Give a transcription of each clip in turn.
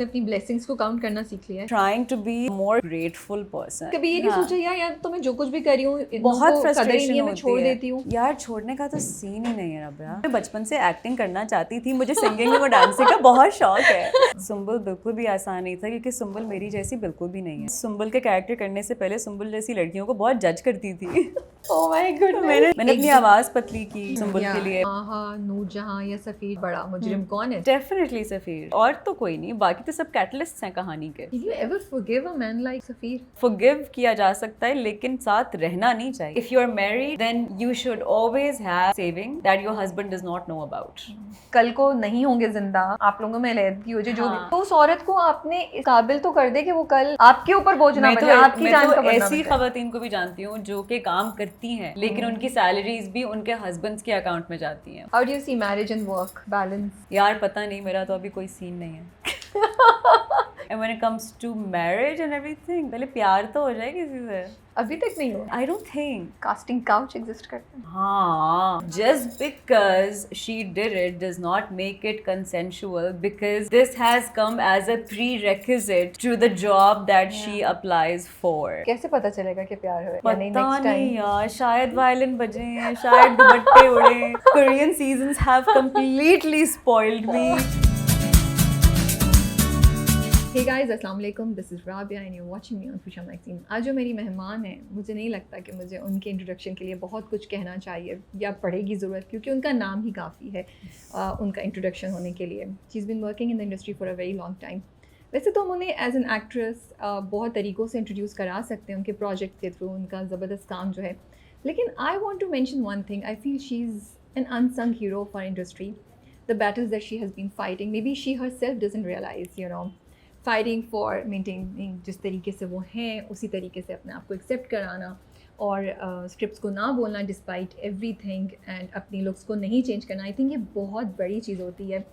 आपने अपनी ब्लेसिंग्स को काउंट करना सीख लिया है? Trying to be a more grateful person. कभी ये नहीं सोचा यार तो मैं जो कुछ भी कर रही हूँ बहुत कदर ही नहीं है, मैं फ्रस्ट्रेशन छोड़ होती है देती हूँ? यार, छोड़ने का तो सीन ही नहीं है रबिया। मैं बचपन से एक्टिंग करना चाहती थी, मुझे सिंगिंग और डांसिंग का बहुत शौक है। सुंबल बिल्कुल भी आसान नहीं था क्योंकि सुंबल मेरी जैसी बिल्कुल भी नहीं है। सुंबल के कैरेक्टर करने से पहले सुंबल जैसी लड़कियों को बहुत जज करती थी। Oh my goodness. मैंने अपनी आवाज पतली की सुंबल के लिए। हाँ, नूरजहां या सफीर बड़ा मुजरिम कौन है? डेफिनेटली सफीर, और तो कोई नहीं, बाकी तो सब कैटलिस्ट्स हैं कहानी के। Did you ever forgive a man like सफीर? Forgive किया जा सकता है लेकिन साथ रहना नहीं चाहिए। If you are married, then you should always have saving that your husband does not know about. कल को नहीं होंगे जिंदा, आप लोगों में अलहदगी हो जाए जो भी, हाँ। तो उस औरत को आपने इस काबिल तो कर दे कि वो कल आपके ऊपर बोझ ना बने, आपकी मैं जान तो का बनना ऐसी बने। खवातीन को भी जानती हूँ जो कि काम करती हैं लेकिन उनकी सैलरीज भी उनके हस्बैंड्स के अकाउंट में जाती हैं। How do you see marriage and work balance? यार पता नहीं, मेरा तो अभी कोई सीन नहीं है। And when it comes to marriage and everything, पहले प्यार तो हो जाए किसी से। अभी तक नहीं हो? I don't think. Casting couch exist करता है? हाँ, just because she did it does not make it consensual because this has come as a prerequisite to the job that she applies for. कैसे पता चलेगा कि प्यार हो या नहीं? पता नेक्स्ट नहीं टाइम यार, शायद वायलिन बजे हैं, शायद दुपट्टे उड़े। Korean seasons have completely spoiled me. Hey guys, अस्सलाम वालेकुम, this is Rabia and you watching me on Khusha magazine. आज जो मेरी मेहमान है, मुझे नहीं लगता कि मुझे उनके इंट्रोडक्शन के लिए बहुत कुछ कहना चाहिए या पड़ेगी ज़रूरत, क्योंकि उनका नाम ही काफ़ी है उनका इंट्रोडक्शन होने के लिए। She is been working in the industry for a very long time. वैसे तो हम उन्हें एज एन एक्ट्रेस बहुत तरीक़ों से इंट्रोड्यूस करा सकते हैं उनके प्रोजेक्ट के थ्रू, उनका ज़बरदस्त काम जो है। लेकिन I want to mention one thing, I feel she is an unsung hero for industry. The battles that she has been fighting, maybe she herself doesn't realise, you know, fighting for maintaining जिस तरीके से वो हैं उसी तरीके से अपने आप को एक्सेप्ट कराना और स्क्रिप्ट्स को ना बोलना डिस्पाइट एवरीथिंग एंड अपनी लुक्स को नहीं चेंज करना। आई थिंक ये बहुत बड़ी चीज़ होती है।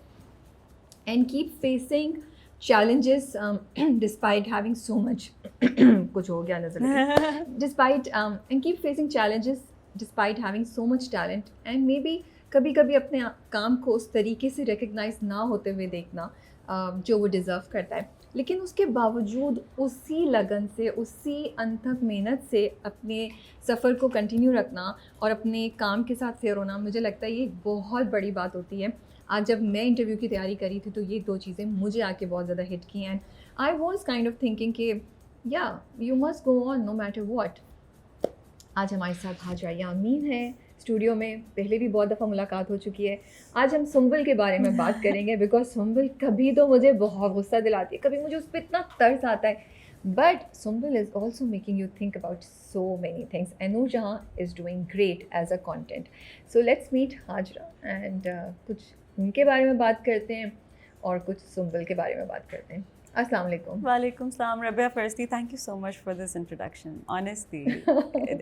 And keep facing challenges despite having so much कुछ हो गया नजर despite and keep facing challenges despite having so much talent and maybe कभी कभी अपने काम को उस तरीके से रिकग्नाइज ना होते हुए देखना जो वो डिज़र्व करता है, लेकिन उसके बावजूद उसी लगन से, उसी अनथक मेहनत से अपने सफ़र को कंटिन्यू रखना और अपने काम के साथ फेयर होना, मुझे लगता है ये बहुत बड़ी बात होती है। आज जब मैं इंटरव्यू की तैयारी करी थी तो ये दो चीज़ें मुझे आके बहुत ज़्यादा हिट की and I was kind of thinking कि या you must go on no matter what. आज हमारे साथ हाजरा यामीन है स्टूडियो में, पहले भी बहुत दफ़ा मुलाकात हो चुकी है। आज हम सुंबल के बारे में बात करेंगे बिकॉज सुंबल कभी तो मुझे बहुत गुस्सा दिलाती है, कभी मुझे उस पर इतना तरस आता है, but Sumbal is also making you think about so many things and Noorjahan is doing great as a content. So let's meet Hajra and कुछ उनके बारे में बात करते हैं और कुछ सुंबल के बारे में बात करते हैं। अस्सलाम वालेकुम। वालेकुम सलाम Rabia, firstly thank you so much for this introduction. Honestly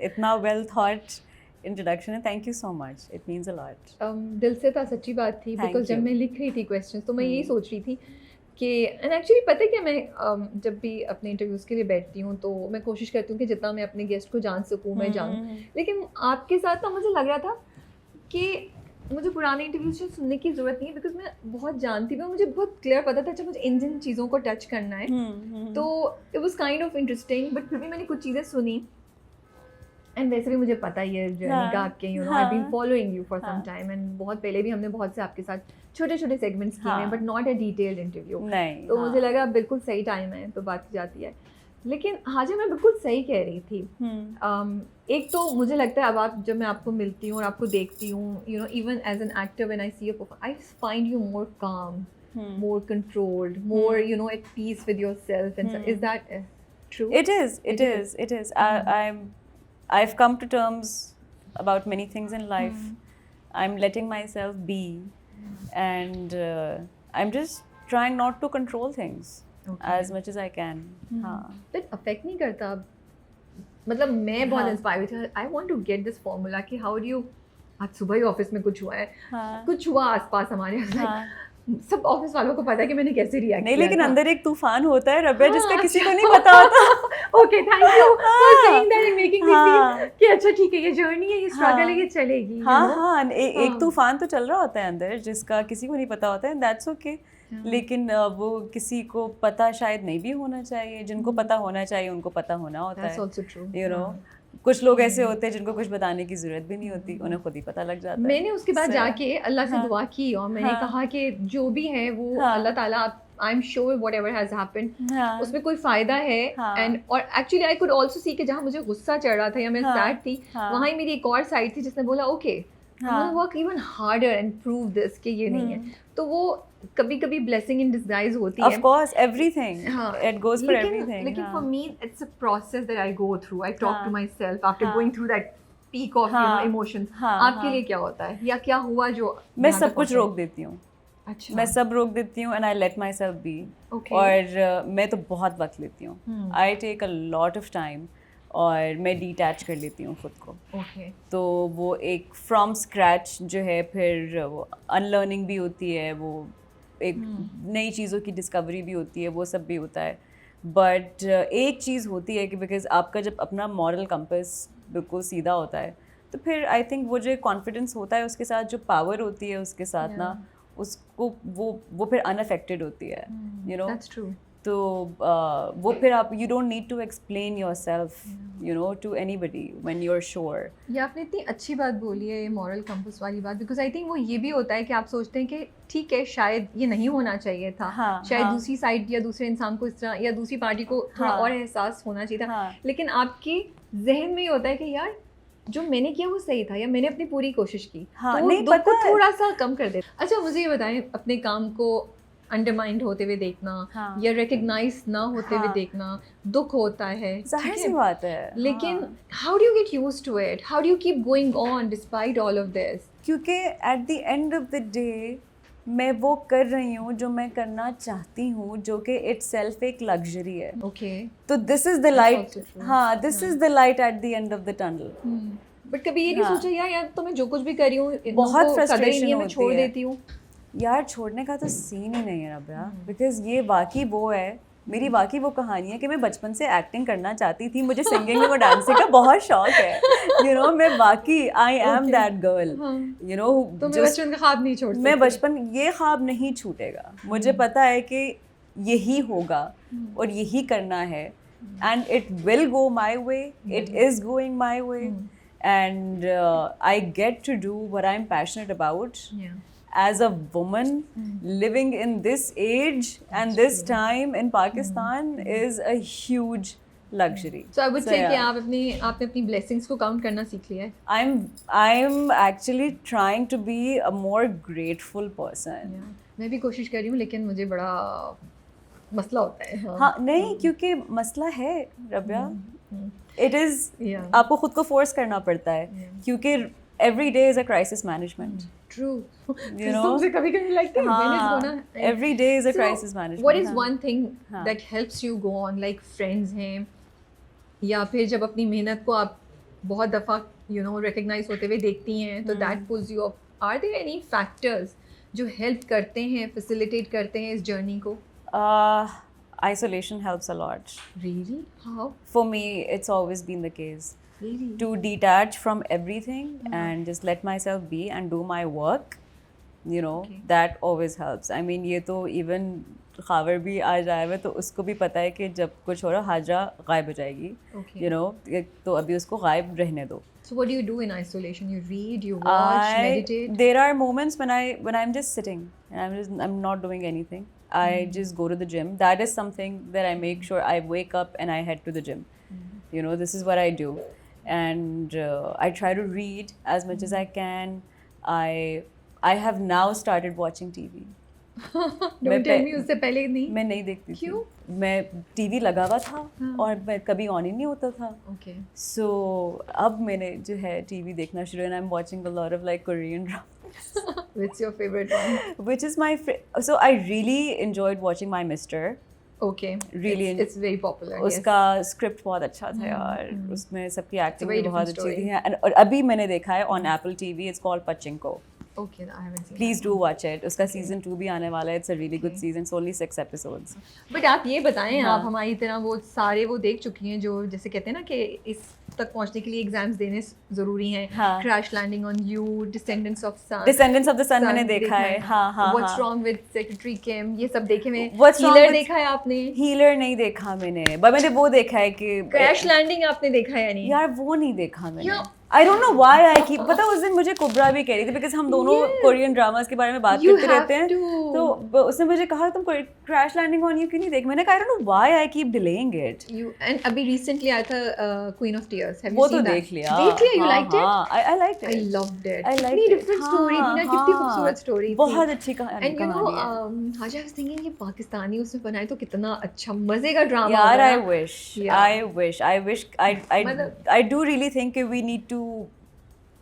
इतना वेल थॉट इंट्रोडक्शन है, thank you so much, it means a lot. दिल से था, सच्ची बात थी, Thank बिकॉज जब you. मैं लिख रही थी क्वेश्चंस तो मैं यही सोच रही थी कि एंड एक्चुअली पता है क्या, मैं जब भी अपने इंटरव्यूज़ के लिए बैठती हूँ तो मैं कोशिश करती हूँ कि जितना मैं अपने गेस्ट को जान सकूँ मैं जानूँ, लेकिन आपके साथ ना मुझे लग रहा था कि मुझे पुराने इंटरव्यूज से सुनने की ज़रूरत नहीं है, बिकॉज मैं बहुत जानती हूँ, मुझे बहुत क्लियर पता था जब मुझे इन जिन चीज़ों को टच करना है तो it was kind of interesting. But फिर भी मैंने कुछ चीज़ें सुनी एंड वैसे भी मुझे पता ही है जर्नी का आपके, you know, I been following you for some time and बहुत पहले भी हमने बहुत से आपके साथ छोटे छोटे सेगमेंट्स किए हैं but not a detailed interview. तो मुझे लगा बिल्कुल सही टाइम है तो बात की जाती है। लेकिन हाजा मैं बिल्कुल सही कह रही थी। एक तो मुझे लगता है अब आप जब मैं आपको मिलती हूँ और आपको देखती हूँ, you know, even as an actor when I see you I find you more calm, more controlled, more, you know, at peace with yourself and is that true? It is. I've come to terms about many things in life. I'm letting myself be and I'm just trying not to control things as much as I can. That affect नहीं करता? मतलब मैं बहुत inspire हुई थी, I want to get this formula कि how do you, आज सुबह ही ऑफिस में कुछ हुआ है, कुछ हुआ आसपास हमारे, सब ऑफिस वालों को पता है कि मैंने कैसे रिएक्ट नहीं, किया लेकिन था। अंदर एक तूफान होता है रबिया, जिसका हाँ, किसी को अच्छा। नहीं पता होता। Okay, thank you for saying that and making me हाँ। फील कि अच्छा ठीक है, ये जर्नी है, ये स्ट्रगल है, ये चलेगी, हाँ you know? हाँ, एक हाँ। तूफान तो चल रहा होता है अंदर, जिसका किसी को नहीं पता होता है, दैट्स ओके। हाँ। लेकिन वो किसी को पता शायद नहीं भी होना चाहिए, जिनको पता होना चाहिए उनको पता होना होता That's है, also true. You know. हाँ। कुछ लोग ऐसे होते हैं जिनको कुछ बताने की जरूरत भी नहीं होती, उन्हें खुद ही पता लग जाता है। मैंने उसके बाद So, जाके अल्लाह से हाँ। दुआ की और मैंने हाँ। कहा कि जो भी है वो हाँ। अल्लाह ताला, I am sure what ever has happened हाँ। उसमें कोई फायदा है। हाँ। एंड और actually I could also see कि जहाँ मुझे गुस्सा चढ़ रहा था या मैं हाँ। सैड थी, हाँ। वहाँ ही मेरी एक और साइड थी जिसने बोला ओके हाँ। Work even harder and prove this कि ये नहीं है। तो वो कभी कभी ब्लेसिंग इन डिस्गाइज होती है। Of course, everything. हाँ, It goes for everything. लेकिन हाँ। for me it's a process that I go through. I talk हाँ। to myself after हाँ। going through that peak of हाँ। emotions. हाँ, आपके हाँ। लिए क्या होता है या क्या हुआ जो मैं यहाँ सब तक कुछ पहुँचे? रोक देती हूँ। अच्छा। मैं सब रोक देती हूँ, and I let myself be. Okay. और मैं तो बहुत वक्त लेती हूँ, Hmm. I take a lot of time, और मैं डिटैच कर लेती हूँ खुद को। Okay. तो वो एक फ्रॉम स्क्रैच जो है, फिर वो अनलर्निंग भी होती है, वो एक नई चीज़ों की डिस्कवरी भी होती है, वो सब भी होता है। बट एक चीज़ होती है कि बिकॉज आपका जब अपना मॉरल कंपस बिल्कुल सीधा होता है, तो फिर आई थिंक वो जो कॉन्फिडेंस होता है, उसके साथ जो पावर होती है उसके साथ ना, उसको वो फिर अनअफेक्टेड होती है, यू नो। That's true. तो वो फिर आप, you don't need to explain yourself, you know, to anybody when you are sure. ये आपने इतनी अच्छी बात बोली है, ये मॉरल कंपस वाली बात, बिकॉज आई थिंक वो ये भी होता है कि आप सोचते हैं कि ठीक है शायद ये नहीं होना चाहिए था। हाँ, शायद हाँ। दूसरी साइड या दूसरे इंसान को इस तरह या दूसरी पार्टी को थोड़ा हाँ। और एहसास होना चाहिए था। हाँ। लेकिन आपके जहन में ये होता है कि यार जो मैंने किया वो सही था या मैंने अपनी पूरी कोशिश की। हाँ, तो वो नहीं, दुख को पता है। थोड़ा सा कम कर दे। अच्छा मुझे ये बताएं, अपने काम को अंडरमाइंड होते हुए देखना हाँ। या रिकग्नाइज ना होते हुए हाँ। देखना दुख होता है, जाहिर ठीक सी है? बात है। लेकिन हाँ। How do you get used to it, how do you keep going on despite all of this? क्योंकि at the end of the day मैं वो कर रही हूँ जो मैं करना चाहती हूँ, जो कि इटसेल्फ एक लग्जरी है। ओके, तो this is the light. also true. हाँ, this is the light at the end of the tunnel. But कभी ये नहीं हाँ। सोचा यार तो मैं जो कुछ भी कर रही हूँ बहुत इनको कदर ही frustration नहीं है, मैं होती छोड़ है। देती हूँ। यार छोड़ने का तो सीन ही नहीं है रबिया, बिकॉज ये वाकई वो है, मेरी वाकई वो कहानी है कि मैं बचपन से एक्टिंग करना चाहती थी, मुझे सिंगिंग और डांसिंग का बहुत शौक है, यू नो। मैं वाकई I am that girl, you know. तो मैं बचपन का ख्वाब नहीं छोड़ सकती। मैं बचपन, ये ख्वाब नहीं छूटेगा, मुझे पता है कि यही होगा और यही करना है, and it will go my way, it is going my way, and I get to do what I am passionate about as a woman living in this age and this time in Pakistan is a huge luxury. So I would say yeah. कि आपने अपनी blessings को count करना सीख लिया है। I'm actually trying to be a more grateful person. मैं भी कोशिश कर रही हूँ, लेकिन मुझे बड़ा मसला होता है। हाँ, नहीं, क्योंकि मसला है रबिया, it is, Yeah. आपको खुद को फोर्स करना पड़ता है, क्योंकि every day is a crisis management. True. You know? मुझे कभी-कभी लगता है मैंने इसको ना every day is a So, crisis management. What is हाँ. one thing हाँ. that helps you go on, like friends हैं या फिर जब अपनी मेहनत को आप बहुत दफ़ा recognize होते हुए देखती हैं तो that pulls you up. Are there any factors जो help करते हैं, facilitate करते हैं इस journey को? Isolation helps a lot. Really? How? For me, it's always been the case. Really? To detach from everything and just let myself be and do my work, you know, Okay. that always helps. I mean, ये तो even Khawar भी आ जाए हुआ तो उसको भी पता है कि जब कुछ हो रहा हाजरा गायब हो जाएगी, Okay. you know, तो अभी उसको गायब रहने दो. So what do you do in isolation? You read, you watch, meditate? There are moments when I'm just sitting and I'm not doing anything. I just go to the gym. That is something that I make sure I wake up and I head to the gym. You know, this is what I do. And I try to read as much as I can. I have now started watching TV. Don't tell me उससे पहले नहीं? मैं नहीं देखती थी। क्यों? मैं TV लगा हुआ था और मैं कभी ऑन ही नहीं होता था। Okay. So अब मैंने जो है टीवी देखना शुरू, and I'm watching a lot of like Korean dramas. What's your favorite one? Which is my so I really enjoyed watching My Mister. Okay. Really It's very popular. उसका script बहुत अच्छा था यार, उसमें सबकी एक्टिंग very भी बहुत different अच्छी story. थी। और अभी मैंने देखा है on Apple TV, it's called Pachinko. Okay, I haven't seen Please that. do watch it. उसका season 2 भी आने वाला है. It's a really good season. It's only 6 episodes. But आप ये बताएं, हाँ. आप हमारी तरह वो सारे वो देख चुकी हैं जो जैसे कहते हैं ना कि इस तक पहुंचने के लिए एग्जाम्स देने ज़रूरी हैं. हाँ. Crash landing on you, descendants of sun. Descendants of the Sun मैंने देखा है. हाँ हाँ. What's wrong with Secretary Kim, ये सब देखे हुए. What's wrong हीलर with- देखा है आपने? Healer नहीं देखा मैंने. बट मैंने वो देखा है कि क्रैश लैंडिंग आपने देखा है या नहीं? यार वो नहीं देखा मैंने. या- I don't know why I keep. पता उस दिन मुझे कुबरा भी कह रही थी बिकॉज हम दोनों कोरियन ड्रामास के बारे में बात You करते रहते हैं. have तो उसने मुझे कहा तुम क्रैश लैंडिंग ऑन यू क्यों नहीं देख. मैंने कहा I don't know why I keep delaying it. You and अभी recently आया था Queen of Tears. Have you वो seen तो that? देख लिया. देख लिया. You liked it? हाँ, I liked it. I loved it. I liked कितनी it. different story थी ना, कितनी खूबसूरत story थी. बहुत अच्छी कहानी. And you know, Haja was thinking ये पाकिस्तानी उसमें बनाए तो कितना अच्छा मजे का ड्रामा यार होगा I ना. wish. Yeah. I wish. मतलब- I do really think we need to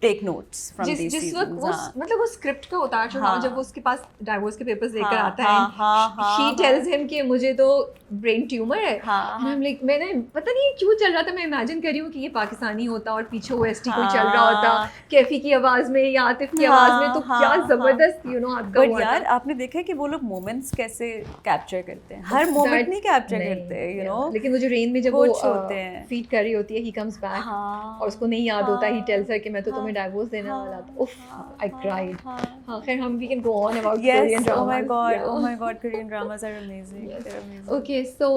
take notes from these जिस seasons. वक्त वो हाँ. मतलब वो स्क्रिप्ट का उतार चढ़ाव हाँ. जब वो उसके पास डाइवोर्स के पेपर्स लेकर हाँ, आता हाँ, है, हाँ, she हाँ, tells him कि मुझे तो ब्रेन ट्यूमर है. हाँ, And I'm like, मैंने पता नहीं क्यों चल रहा था, मैं इमेजिन कर रही हूँ कि ये पाकिस्तानी होता और पीछे ओएसटी कोई चल रहा होता हाँ. कैफी की आवाज में या आतिफ की हाँ, आवाज में, तो हाँ, क्या हाँ. जबरदस्त यू नो आपका बट हुआ यार था. आपने देखा है कि वो लोग मोमेंट्स कैसे कैप्चर करते हैं. हर मोमेंट नहीं कैप्चर करते यू yeah. नो. लेकिन वो जो रेन में जब वो कुछ होते हैं. फीड कर रही होती है, ही कम्स बैक हाँ. और उसको नहीं याद होता, ही हाँ. टेल्स हर कि मैं तो हाँ. तुम्हें डाइवोर्स देने हाँ. वाला था. उफ, हाँ. I cried. हाँ. हाँ, खैर हम we can go on about Yes. Korean dramas. Oh my god. Yeah. Oh my god. Korean dramas are amazing. Yes. They're amazing. Okay, so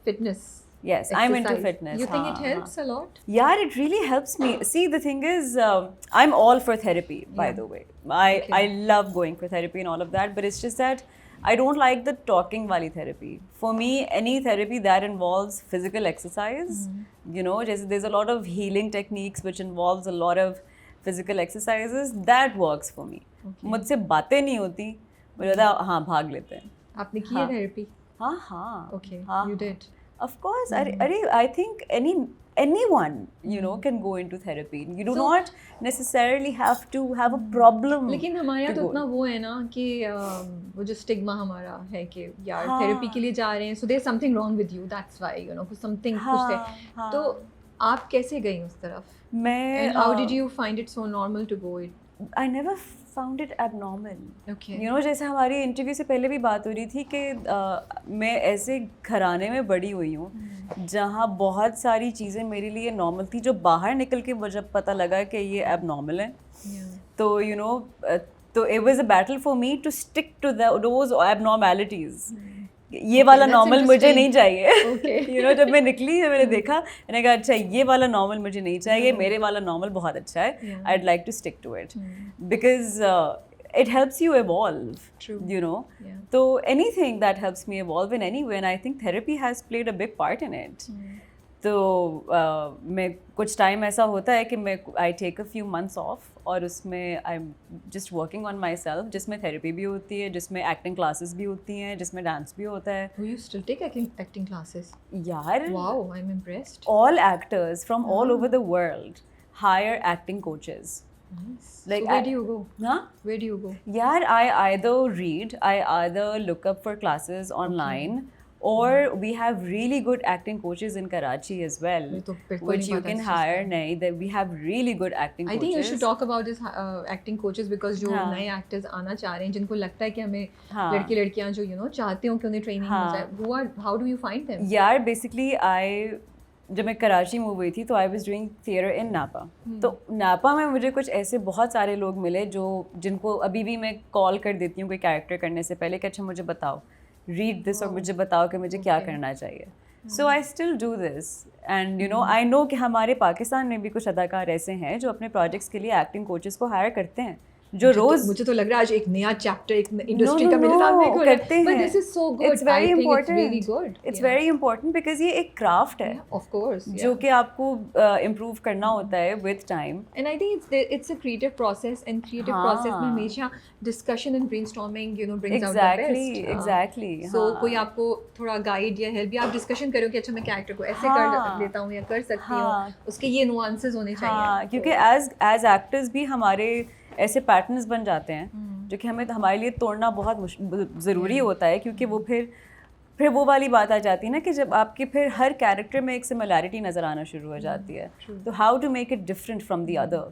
fitness. Yes, I'm into exercise. fitness. You think हाँ, it हाँ. helps a lot? Yeah, it really helps me. See, the thing is, I'm all for therapy, by Yeah. the way. Okay. I love going for therapy and all of that, but it's just that I don't like the talking wali therapy. For me, any therapy that involves physical exercise, you know, just there's a lot of healing techniques which involves a lot of physical exercises, that works for me. Okay. मुझसे बातें नहीं होती, मुझे लगता है हाँ भाग लेते हैं. आपने की है हाँ. therapy? हाँ हाँ. Okay, हाँ, you हाँ. did. Of course, I think anyone you know can go into therapy. You do So- not necessarily have to have a problem. लेकिन हमारे यहाँ to तो go. इतना वो है ना कि वो जो स्टिग्मा हमारा है कि यार हाँ. थेरेपी के लिए जा रहे हैं, so there's something wrong with you, that's why you know something कुछ हाँ, है. हाँ. तो आप कैसे गई उस तरफ? मैं And how did you find it so normal to go it? I never found it abnormal. Okay. You know, जैसे हमारी इंटरव्यू से पहले भी बात हो रही थी कि मैं ऐसे घराने में बड़ी हुई हूँ जहाँ बहुत सारी चीज़ें मेरे लिए नॉर्मल थी जो बाहर निकल के मुझे पता लगा कि ये एबनॉर्मल है. Yeah. तो यू नो तो it was a battle for me to stick to those abnormalities. ये वाला that's नॉर्मल मुझे interesting. नहीं चाहिए. Okay. यू नो जब मैं निकली मैंने देखा, मैंने कहा अच्छा ये वाला नॉर्मल मुझे नहीं चाहिए, मेरे वाला नॉर्मल बहुत अच्छा है. Yeah. I'd like to stick to it because it helps you evolve. True. You know. Yeah. So anything that helps me evolve in any way, and I think therapy has played a big part in it. तो मैं कुछ time ऐसा होता है कि मैं I take a few months off और उसमें I am just working on myself, जिसमें थेरेपी भी होती है, जिसमें एक्टिंग क्लासेस भी होती हैं, जिसमें डांस भी होता है. Do you still take acting classes? यार Wow, I'm impressed. all actors from all over the world hire acting coaches. Nice. Like so where I- do you go? Huh? Where do you go? Yeah, I either read, I either look up for classes online, or we have really good acting coaches in Karachi as well, ये तो बिल्कुल which नहीं you पता can इस चीज़ hire. का. नहीं, that we have really good acting I coaches. think you should talk about this acting coaches because जो हाँ. नए actors आना चाह रहे हैं, जिनको लगता है कि हमें हाँ. लड़के लड़कियां जो you know चाहते हो कि उन्हें ट्रेनिंग हाँ. मिल जाए, how do you find them? यार बेसिकली जब मैं कराची मूव हुई थी तो I was doing theatre in नापा. तो नापा में मुझे कुछ ऐसे बहुत सारे लोग मिले जो जिनको अभी भी मैं कॉल कर देती हूँ कोई कैरेक्टर करने से पहले कि अच्छा मुझे बताओ, रीड दिस और मुझे बताओ कि मुझे क्या करना चाहिए. So I still do this and you know I know कि हमारे पाकिस्तान में भी कुछ अदाकार ऐसे हैं जो अपने प्रोजेक्ट्स के लिए एक्टिंग कोचेस को हायर करते हैं जो रोज मुझे तो लग रहा है आज एक नया चैप्टर एक इंडस्ट्री no, का मेरे no, सामने खुला है. करते But हैं. this is so good. It's very I think important. It's really good. It's Yeah. very important because ये एक क्राफ्ट है. Yeah, of course. जो Yeah. कि आपको इम्प्रूव करना होता है with time. And I think it's a creative process, and creative हाँ. process में हमेशा discussion and brainstorming you know brings out the Exactly, best. हाँ. exactly. So हाँ. कोई आपको थोड़ा गाइड या हेल्प या आप डिस्कशन करो कि अच्छा मैं कैरेक्टर को ऐसे हाँ. कर लेता हूँ या कर सकती हाँ. हूँ, उसके ये नुआंसेस होने चाहिए. हाँ, क्योंकि एज एक्टर्स भी हमारे ऐसे पैटर्न्स बन जाते हैं जो कि हमें हमारे लिए तोड़ना बहुत ज़रूरी होता है, क्योंकि वो फिर वो वाली बात आ जाती है ना कि जब आपके फिर हर कैरेक्टर में एक सिमिलैरिटी नज़र आना शुरू हो जाती है, तो how to make it different from the other.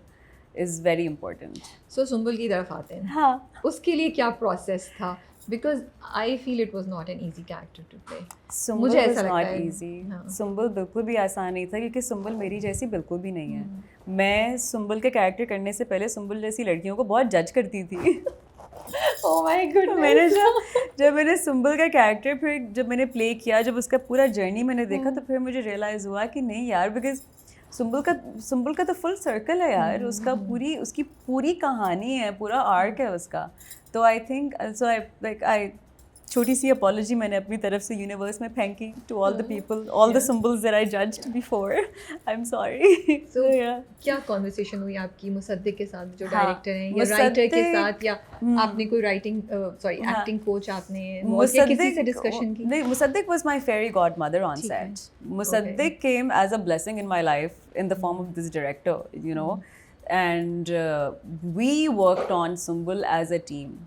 is very important. सो सुंबुल की तरफ आते हैं, हाँ, उसके लिए क्या प्रोसेस था? Because I feel it was not an easy character to play. Sumbul मुझे ऐसा was लगता not है. easy. हाँ. सुंबल बिल्कुल भी आसान नहीं था क्योंकि सुंबल मेरी जैसी बिल्कुल भी नहीं है. मैं सुंबल के कैरेक्टर करने से पहले सुंबल जैसी लड़कियों को बहुत जज करती थी. Oh my God. मैंने जब मैंने सुंबल का कैरेक्टर फिर जब मैंने प्ले किया, जब उसका पूरा जर्नी मैंने देखा तो फिर मुझे रियलाइज़ हुआ कि नहीं यार, बिकॉज सुंबल का तो फुल सर्कल है यार. उसकी पूरी कहानी है, पूरा आर्क है उसका. तो आई थिंक आई छोटी सी अपॉलॉजी मैंने अपनी तरफ से यूनिवर्स में फेंकी to all the people, all the symbols that I judged before. I am sorry. So, क्या कॉन्वर्सेशन हुई आपकी मुसद्दिक के साथ जो हाँ, डायरेक्टर हैं, या राइटर के साथ, या आपने कोई राइटिंग हाँ. एक्टिंग कोच आपने किसी से डिस्कशन की? नहीं, Mossadegh was my fairy godmother on ठीक है. set. Musaddiq came as a blessing in my life in the form of this director, you know. And we worked on Sumbul as a team.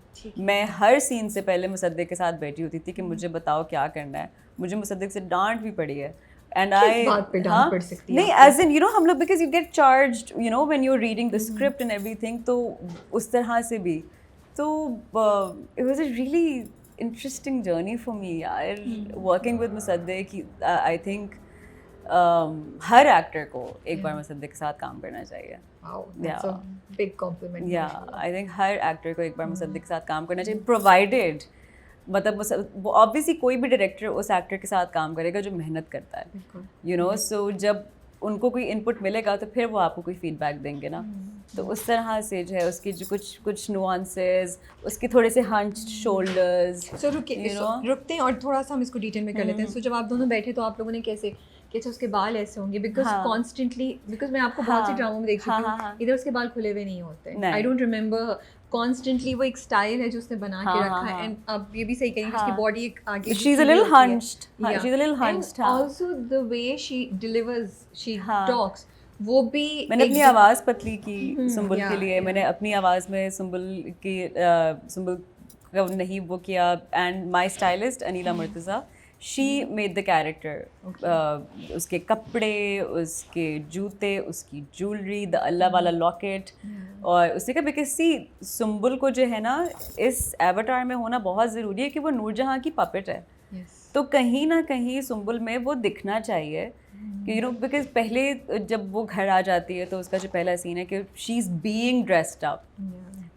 मैं हर scene से पहले मुसद्दिक के साथ बैठी होती थी कि मुझे बताओ क्या करना है. मुझे मुसद्दिक से डांट भी पड़ी है. And किस बात पे डांट पड़ सकती है? नहीं, as in, you know, हम लोग because you get charged, you know, when you're reading the script and everything, तो उस तरह से भी. तो it was a really interesting journey for me यार, working with Mossadegh. I think her actor को एक बार मुसद्दिक के साथ काम करना चाहिए. Wow, that's a big compliment. Yeah, I think her actor को एक बार मुसद्दिक के साथ काम करना चाहिए, प्रोवाइडेड मतलब ऑब्वियसली कोई भी डायरेक्टर उस एक्टर के साथ काम करेगा जो मेहनत करता है, यू नो. सो जब उनको कोई इनपुट मिलेगा तो फिर वो आपको कोई फीडबैक देंगे ना. तो उस तरह से जो है उसकी जो कुछ नुआंसेस, उसके थोड़े से हंच शोल्डर्स. सो रुकते हैं और थोड़ा सा हम इसको डिटेल में कर लेते हैं. सो जब आप दोनों बैठे तो आप लोगों ने कैसे कि अच्छा उसके बाल ऐसे होंगे, बिकॉज कॉन्स्टेंटली, बिकॉज मैं आपको बहुत सी ड्रामों में देख चुकी हूँ, इधर उसके बाल खुले हुए नहीं होते. I don't remember. कॉन्स्टेंटली वो एक स्टाइल है जो उसने बना के रखा है. एंड आप ये भी सही कहेंगे उसकी बॉडी एक आगे, she is a little hunched. She is a little hunched. Also the way she delivers, she talks, वो भी. मैंने अपनी आवाज़ पतली की सुंबुल के लिए. मैंने अपनी आवाज़ में सुंबुल का नहीं वो किया. And my stylist Anila Murtaza, she made the character. उसके कपड़े, उसके जूते, उसकी ज्वेलरी, द अल्लाह वाला लॉकेट. और उसने कहा बिकॉज सी सुंबुल को जो है ना इस एवतार में होना बहुत ज़रूरी है कि वो नूरजहाँ की पपेट है. तो कहीं ना कहीं सुंबुल में वो दिखना चाहिए कि यू नो, बिकॉज पहले जब वो घर आ जाती है तो उसका जो पहला सीन है कि she is being dressed up.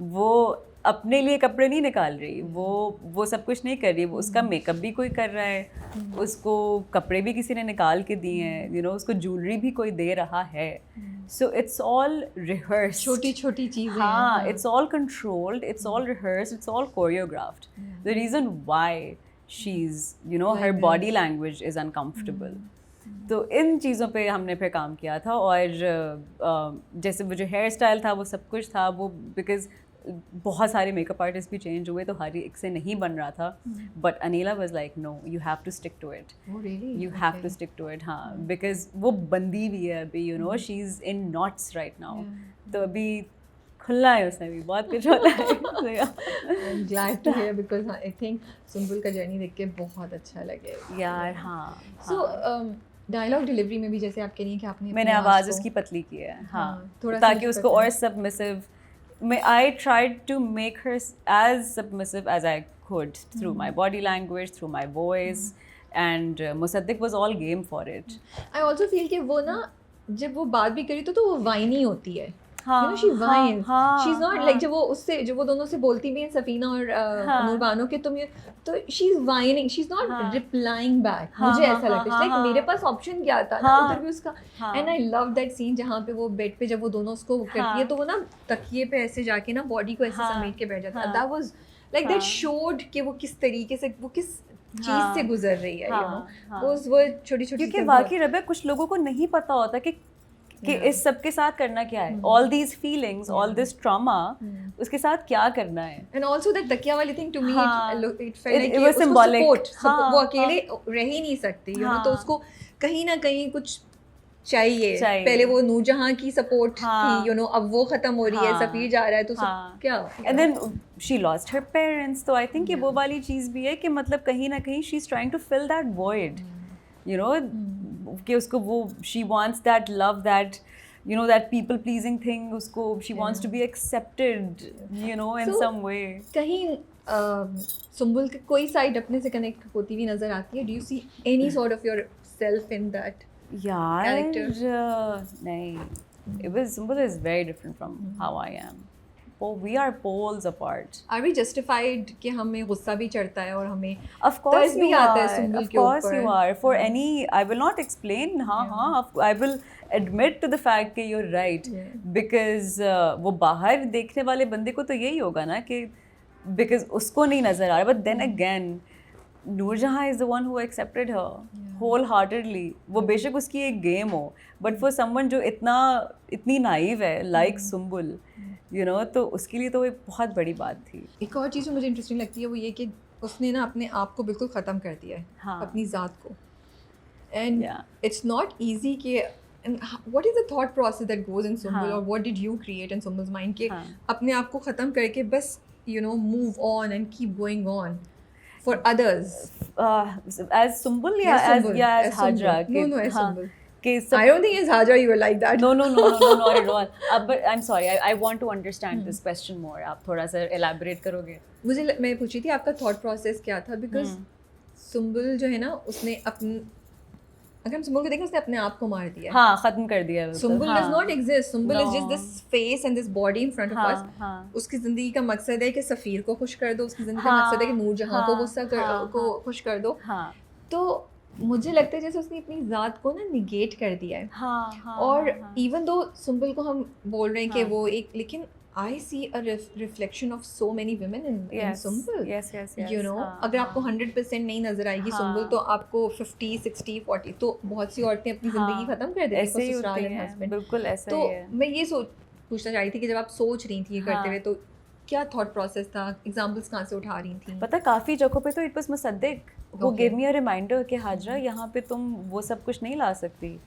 वो अपने लिए कपड़े नहीं निकाल रही, वो सब कुछ नहीं कर रही. वो उसका मेकअप भी कोई कर रहा है, उसको कपड़े भी किसी ने निकाल के दिए हैं, यू नो, उसको ज्वेलरी भी कोई दे रहा है. सो इट्स ऑल रिहर्स्ड, छोटी छोटी चीज़ें. हाँ, it's all controlled, it's all rehearsed, it's all choreographed. The reason why she is, you know, her body language is uncomfortable. तो इन चीज़ों पे हमने फिर काम किया था. और जैसे वो जो हेयर स्टाइल था वो सब कुछ था वो, बिकॉज बहुत सारे मेकअप आर्टिस्ट भी चेंज हुए तो हर एक से नहीं बन रहा था. But Aneela was like no, you have to stick to it. You have to stick to it. हाँ, बिकॉज वो बंदी भी है अभी, you know, she is in knots right now. तो अभी खुला है, उसने भी बहुत कुछ होला है. I'm glad to hear because I think Sumbul का जर्नी देख के बहुत अच्छा लगे यार. हाँ. So डायलॉग डिलीवरी में भी जैसे आप कह रही हैं कि आपने मैंने आवाज़ उसकी पतली की है. हाँ, ताकि उसको और submissive. I tried to make her as submissive as I could through my body language, through my voice, and Mossadegh was all game for it. I also feel कि वो ना जब वो बात भी करी तो वो वाइनी होती है. You know, she whines. She's not like जब वो दोनों से बोलती भी हैं सफीना और नूरबानो के, तो she's whining. She's not replying back. मुझे ऐसा लगता है like मेरे पास ऑप्शन क्या था ना उधर भी उसका. And I love that scene जहाँ पे वो बेड पे जब वो दोनों उसको करती है तो वो ना तकिए पे ऐसे जाके ना बॉडी को ऐसे समेट के बैठ जाता है. That was like that showed कि वो किस तरीके से, वो किस चीज़ से गुजर रही है, you know. वो छोटी-छोटी, क्योंकि वाकई रबे कुछ लोगों को नहीं पता होता कि इस सब के साथ करना क्या है. All these feelings, all this trauma, उसके साथ क्या करना है. एंड आल्सो दैट तकिया वाली thing to me, it felt like it was symbolic. वो अकेले रह ही नहीं सकती, यू नो. तो उसको कहीं ना कहीं कुछ चाहिए. पहले वो नूरजहां की सपोर्ट थी, यू नो, अब वो खत्म हो रही है, सफीर जा रहा है, तो क्या. And then she lost her parents. तो आई थिंक ये वो वाली चीज़ भी है कि मतलब कहीं ना कहीं she is trying to fill that void, you know, कि उसको वो she wants that love, that you know, that people pleasing thing, usko she wants to be accepted, you know, in So, some way. कहीं सुम्बुल की कोई side अपने से connect होती हुई नजर आती है? Do you see any sort of your self in that? यार nahi, it was Sumbul is very different from how I am. Oh, we are poles apart. Are we justified कि हमें गुस्सा भी चढ़ता है और हमें Of course तर्स भी you आता है are. सुम्बुल Of के course ऊपर? you are. For any, I will not explain. I will admit to the fact कि you're right. Yeah. Because वो बाहर देखने वाले बंदे को तो यही होगा ना कि because उसको नहीं नजर आ रहा. But then again, Noorjahan is the one who accepted her wholeheartedly. वो बेशक उसकी एक गेम हो, but for someone जो इतनी नाइव है like सुम्बुल, you know, तो उसके लिए तो एक बहुत बड़ी बात थी. एक और चीज़ जो मुझे इंटरेस्टिंग लगती है वो ये कि उसने ना अपने आप को बिल्कुल ख़त्म कर दिया है, हाँ. अपनी ज़ात को. And Yeah. It's not easy कि what is the thought process that goes in Sumbul, हाँ. और what did you create in Sumbul's mind कि हाँ. अपने आप को ख़त्म करके बस you know move on and keep going on for others? As Sumbul या as Hajra? No, as हाँ, Sumbul. कि I don't think as Hajra you were like that. No, not at all. But I'm sorry, I want to understand this question more. आप थोड़ा सा elaborate करोगे? मैं पूछ रही थी आपका थॉट प्रोसेस क्या था, बिकॉज सुम्बुल जो है ना उसने अगर हम सुम्बुल को देखें उसने अपने आप को मार दिया. हाँ, खत्म कर दिया है. Sumbul does not exist. Sumbul is No. Just this face and this body in front of us. हाँ. उसकी जिंदगी का मकसद है कि सफ़ीर को खुश कर दो, उसकी जिंदगी का हाँ, मकसद है कि नूरजहां को हाँ, गुस्सा हाँ, को हाँ. खुश कर दो. हाँ. तो मुझे लगता है जैसे उसने अपनी ज़ात को ना निगेट कर दिया है. हाँ. और इवन दो सुम्बुल को हम बोल रहे हैं कि हाँ. वो एक, लेकिन I see a reflection of so many women in Sumbul. Yes. You know, अगर आपको 100% नहीं नजर आएगी हाँ. सुम्बुल, तो आपको 50, 60, 40, तो बहुत सी औरतें अपनी जिंदगी हाँ. खत्म कर देती ऐसे ही हैं होती ससुराल है, हस्बैंड. बिल्कुल ऐसा तो ही है. मैं ये पूछना चाह रही थी कि जब आप सोच रही थी ये करते हाँ. हुए, तो क्या थॉट प्रोसेस था? एग्जांपल्स कहाँ से उठा रही थी? पता काफ़ी जगहों पे तो इट वाज मुसद्दिक. वो Okay. Give me a reminder कि हाजरा यहाँ पे तुम वो सब कुछ नहीं ला सकती.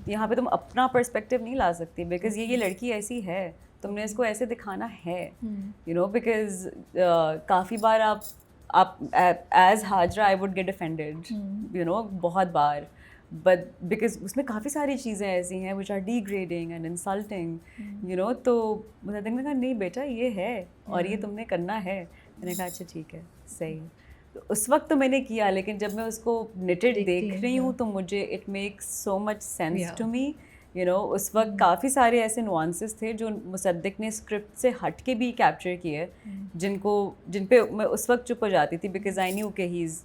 यहाँ पे तुम अपना पर्सपेक्टिव नहीं ला सकती बिकॉज ये लड़की ऐसी है, तुमने इसको ऐसे दिखाना है. यू नो, बिकॉज काफ़ी बार आप as Hajra I would get offended, you know, बहुत बार. बट बिकॉज उसमें काफ़ी सारी चीज़ें ऐसी हैं which are degrading and insulting, you know. तो मुझे कहा नहीं बेटा ये है और ये तुमने करना है. मैंने कहा अच्छा ठीक है, सही. तो उस वक्त तो मैंने किया, लेकिन जब मैं उसको निटेड देख रही हूँ तो मुझे it makes so much sense to me. You know, उस वक्त काफ़ी सारे ऐसे नुआंसेस थे जो मुसद्दिक ने स्क्रिप्ट से हट के भी कैप्चर किए, जिन पे मैं उस वक्त चुप हो जाती थी बिकॉज आई न्यू के he is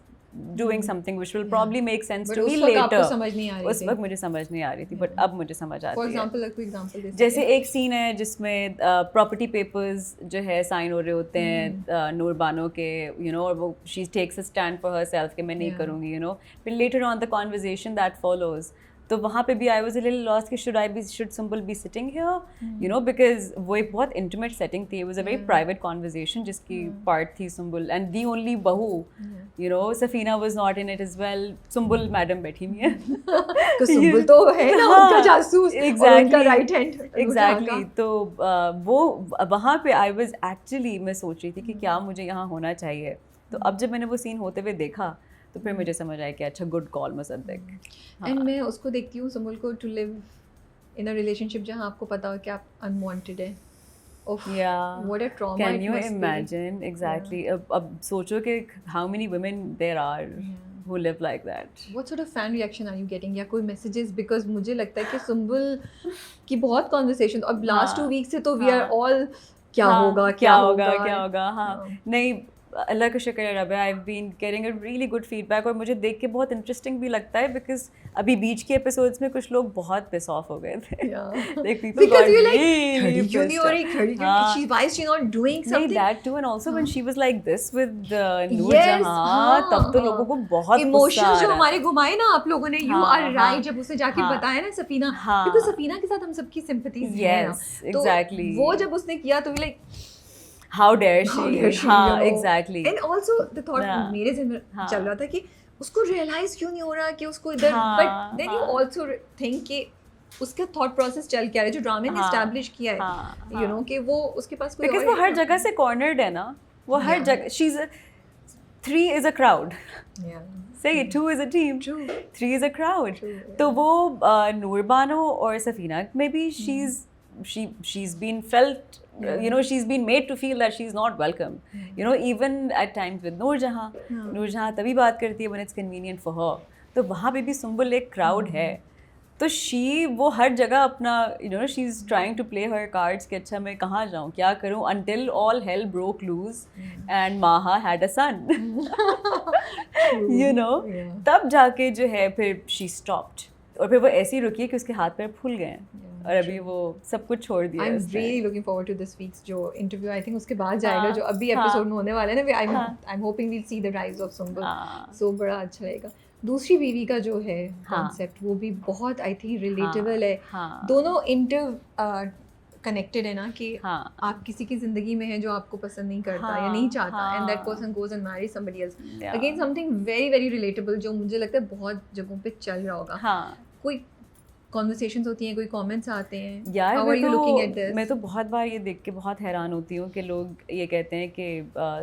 doing something which will probably make sense to me later. आपको समझ नहीं आ रही उस वक्त मुझे समझ नहीं आ रही थी, बट अब मुझे समझ आती फॉर है. एग्जांपल कोई एग्जांपल दे सकते जैसे एक सीन है जिसमें प्रॉपर्टी पेपर्स जो है साइन हो रहे होते हैं नूर बानो के, यू नो, और वो she takes a stand for herself कि मैं नहीं करूँगी, यू नो. फिर later on the conversation that follows, तो वहाँ पे भी I was a little lost कि should Sumbul be sitting here, you know, because वो एक बहुत इंटीमेट सेटिंग थी. It was a very private conversation जिसकी पार्ट थी सुम्बुल एंड दी ओनली बहू, you know. Safina was not in it as well. Sumbul madam बैठी हुई है. तो सुम्बुल तो है ना उनका जासूस, और उनका राइट हैंड. एग्जैक्टली. तो वो वहाँ पे आई वाज एक्चुअली, मैं सोच रही थी कि क्या मुझे यहाँ होना चाहिए. तो अब जब मैंने वो सीन होते हुए देखा तो फिर मुझे समझ आया कि अच्छा, गुड कॉल मुसद्दिक. एंड मैं उसको देखती हूँ सुम्बुल को to live in a relationship जहाँ आपको पता हो कि आप अनवांटेड है. What a trauma. Can you imagine? Exactly. अब सोचो कि how many women there are who live like that. What sort of fan reaction are you getting? या कोई messages? Because मुझे लगता है कि सुम्बुल की बहुत conversation, अब last 2 weeks से तो we are all क्या होगा. हाँ. नहीं, अल्लाह का शुक्र है रब, I have been getting a really good feedback, और मुझे देख के बहुत इंटरेस्टिंग भी लगता है बिकॉज अभी बीच के एपिसोड्स में कुछ लोग बहुत पिस ऑफ हो गए थे. Like people got really pissed off. Why is she not doing something? That too, and also when she was like this with Noorjahan, तब तो लोगों को बहुत इमोशंस जो हमारे घुमाए ना आप लोगों ने, you are right, जब उसे जाके बताया ना सफीना, क्योंकि सफीना के साथ हम सबकी सिंपैथीज हैं ना. Exactly. वो जब उसने किया तो लाइक how dare she. हाँ, exactly. And also the thought मेरे ज़हन में चल रहा था कि उसको रियलाइज क्यों नहीं हो रहा कि उसको इधर, but then you also think कि उसका थॉट प्रोसेस चल क्या रहा है जो ड्रामे ने एस्टैब्लिश किया है, यू नो, कि वो उसके पास कोई, बिकॉज वो हर जगह से कॉर्नर्ड है ना, वो हर जगह. She is 3 is a crowd. Say 2 is a team, 3 is a crowd. तो वो नूरबानो और Safina maybe she's been felt, you know, she's been made to feel that she's not welcome. You know, even at times with Noor Jahan तभी बात करती है when it's convenient for her. तो वहाँ पे भी सुंबुल एक crowd है. तो वो हर जगह अपना, you know, she's trying to play her cards कि अच्छा मैं कहाँ जाऊँ, क्या करूँ, until all hell broke loose and Maha had a son. You know, तब जाके जो है फिर she stopped. और फिर वो ऐसे ही रुकी कि उसके हाथ पैर फूल गए और अभी वो सब कुछ छोड़ दिया. I'm really looking forward to this week's जो interview I think उसके बाद जाएगा जो अभी एपिसोड में होने वाला है ना. I'm hoping we'll see the rise of Sumbul. So बड़ा अच्छा रहेगा. दूसरी बीवी का जो है कॉन्सेप्ट वो भी बहुत आई थिंक रिलेटेबल है. दोनों कनेक्टेड है ना कि आप किसी की जिंदगी में है जो आपको पसंद नहीं करता या नहीं चाहता and that person goes and marry somebody else. Again something very very relatable जो मुझे लगता है बहुत जगहों पे चल रहा होगा. कोई कॉन्वर्सेशंस होती हैं, कोई कमेंट्स आते हैं. यार How are you looking at this? मैं तो बहुत बार ये देख के बहुत हैरान होती हूँ कि लोग ये कहते हैं कि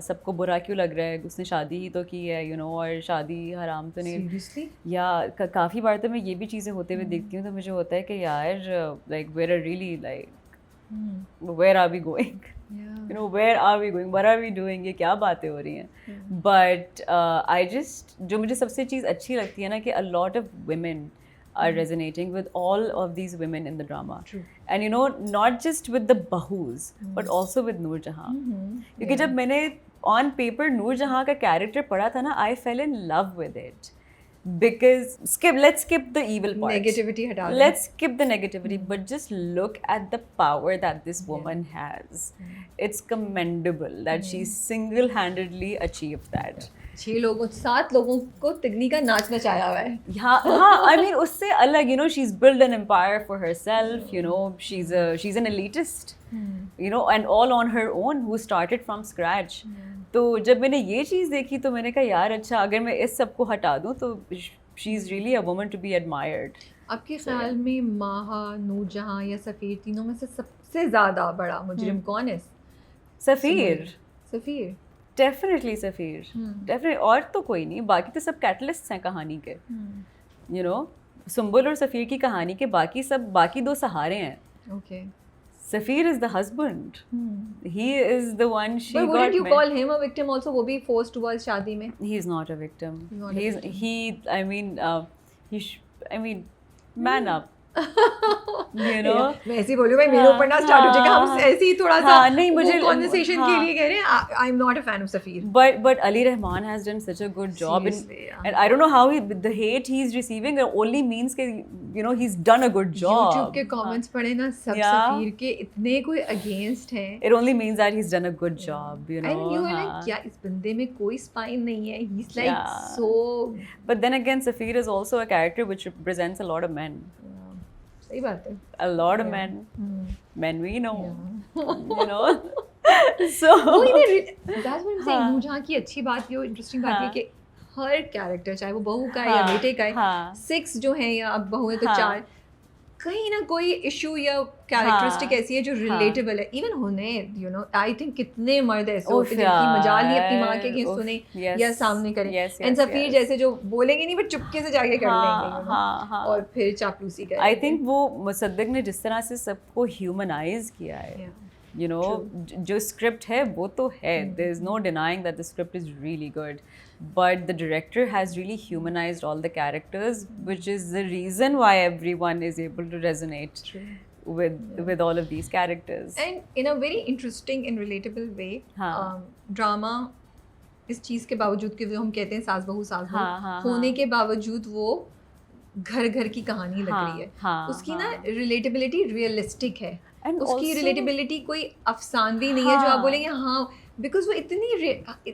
सबको बुरा क्यों लग रहा है, उसने शादी ही तो की है, you know, और शादी हराम तो नहीं. Seriously? या काफ़ी बार तो मैं ये भी चीज़ें होते हुए देखती हूँ तो मुझे होता है कि यार like we're really like where are we going? You know, where are we going? What are we doing? ये क्या बातें हो रही हैं? But I just जो मुझे सबसे चीज़ अच्छी लगती है ना कि a lot of women are resonating with all of these women in the drama. True. And you know, not just with the bahus but also with Noorjahan. क्योंकि जब मैंने on paper Noorjahan का character पढ़ा था ना, I fell in love with it because let's skip the evil parts. Negativity हटा दें. Let's skip the negativity but just look at the power that this woman has. It's commendable that she single-handedly achieved that. 7 लोगों को तिगनी का नाच नचाया हुआ है. हाँ, I mean उससे अलग, you know, she's built an empire for herself, you know, she's an elitist, you know, and all on her own who started from scratch. तो जब मैंने ये चीज़ देखी तो मैंने कहा यार अच्छा अगर मैं इस सब को हटा दूँ तो she's really a woman to be admired. आपके ख्याल में माहा, नूरजहां या सफ़ीर तीनों में से सबसे ज़्यादा बड़ा मुजरिम कौन है? सफ़ीर. Definitely Safeer, definitely. और तो कोई नहीं, बाकी तो सब कैटलिस्ट्स हैं कहानी के. यू नो, सुंबुल और सफ़ीर की कहानी के बाकी 2 सहारे हैं. Okay. Safeer is the husband, he is the one she got. But wouldn't you call him a victim also? वो भी forced towards शादी में. He is not a victim. I mean, man up. You know, मैं ऐसे ही बोलूँ भाई मेरे ऊपर ना स्टार्ट हो जाएगा. हम ऐसे ही थोड़ा सा नहीं मुझे कॉन्वर्सेशन के लिए कह रहे हैं. I am not a fan of Safeer. But Ali Rahman has done such a good job. And I don't know how the hate he's receiving only means that, you know, he's done a good job. YouTube के comments पढ़े ना सब सफ़ीर के इतने कोई against हैं. It only means that he's done a good job, you know. And you are like क्या इस बंदे में कोई spine नहीं है. He's like so. But then again, Safir is also a character which represents a lot of men. सही बात है. A lot of men. Men we know. You know. So. That's what I'm saying. Noor Jahan की अच्छी बात ये interesting बात है कि हर कैरेक्टर चाहे वो बहू का है या बेटे का है, 6 जो है या अब बहू है तो 4, कहीं ना कोई इशू या कैरेक्टरिस्टिक ऐसी है जो रिलेटेबल है. इवन होने यू नो आई थिंक कितने मर्द ऐसे होते हैं जिनकी मजाल नहीं अपनी माँ के कि सुने या सामने करें. एंड सफ़ीर जैसे जो बोलेंगे नहीं बट चुपके से जाके कर लेंगे और फिर चापलूसी करेंगे. आई थिंक वो मुसद्दिक ने जिस तरह से सबको ह्यूमनाइज किया है, you know, जो स्क्रिप्ट है वो तो है, there is no denying that the script is really good, but the director has really humanized all the characters, which is the reason why everyone is able to resonate with all of these characters. And in a very interesting and relatable way, drama इस चीज़ के बावजूद कि हम कहते हैं सास बहू होने के बावजूद वो घर की कहानी लग रही है. उसकी ना रिलेटेबिलिटी रियलिस्टिक है. And उसकी also, रिलेटेबिलिटी कोई अफसानवी नहीं है जो आप बोलेंगे हाँ, बिकॉज वो इतनी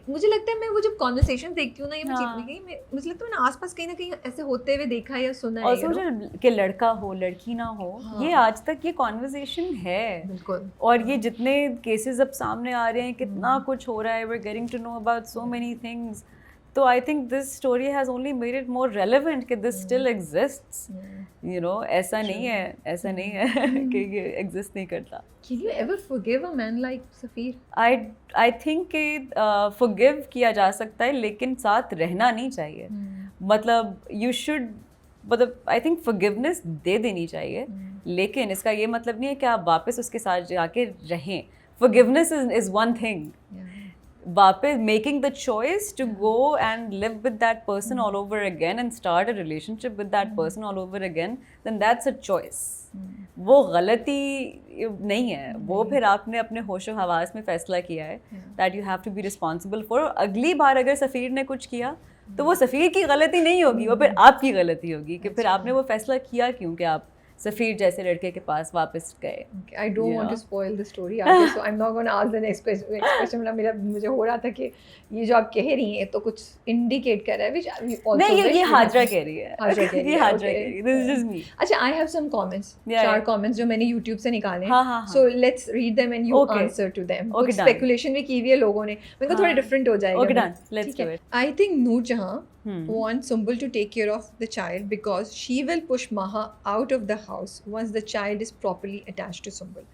मुझे लगता है मैं वो जब कॉन्वर्सेशन देखती हूँ ना या मुझे लगता है मैंने आसपास कहीं ना कहीं ऐसे होते हुए देखा है या सुना है. और कि लड़का हो लड़की ना हो, ये आज तक ये कॉन्वर्सेशन है. बिल्कुल. और ये जितने केसेस अब सामने आ रहे हैं, कितना कुछ हो रहा है, we are getting to know about so many things. तो I think this story has only made it more relevant कि this still exists. You know, ऐसा नहीं है कि ये एग्जिस्ट नहीं करता. Can you ever forgive a man like Safir? I think कि forgive किया जा सकता है लेकिन साथ रहना नहीं चाहिए. मतलब you should, मतलब आई थिंक forgiveness दे देनी चाहिए, लेकिन इसका ये मतलब नहीं है कि आप वापस उसके साथ जाके रहें. Forgiveness is one thing. वापस making the choice to go and live with that person all over again and start a relationship with that person all over again, then that's a choice. वो गलती नहीं है, वो फिर आपने अपने होशो हवास में फैसला किया है that you have to be responsible for. अगली बार अगर सफ़ीर ने कुछ किया तो वो सफ़ीर की गलती नहीं होगी, वो फिर आपकी गलती होगी कि फिर आपने वो फैसला किया क्यों कि आप सफ़ीर जैसे लड़के के पास वापस गए. I don't want to spoil the story आगे, so I'm not going to ask the next question. मेरा मुझे हो रहा था कि ये जो आप कह रही हैं तो कुछ indicate कर रहा है, which also नहीं, ये हाजरा कह रही है. हाजरा कह रही है. ये हाजरा कह रही है. This is just me. अच्छा, I have some comments. 4 comments जो मैंने YouTube से निकाले हैं. हाँ. So let's read them and you answer to them. Okay, कुछ speculation भी की हुई है लोगों ने. मेरे को थोड़ा different हो जाएगा. Okay, done. Let's do it. I think Noorjahan wants Sumbul to take care of the child because she will push Maha out of the house once the child is properly attached to Sumbul.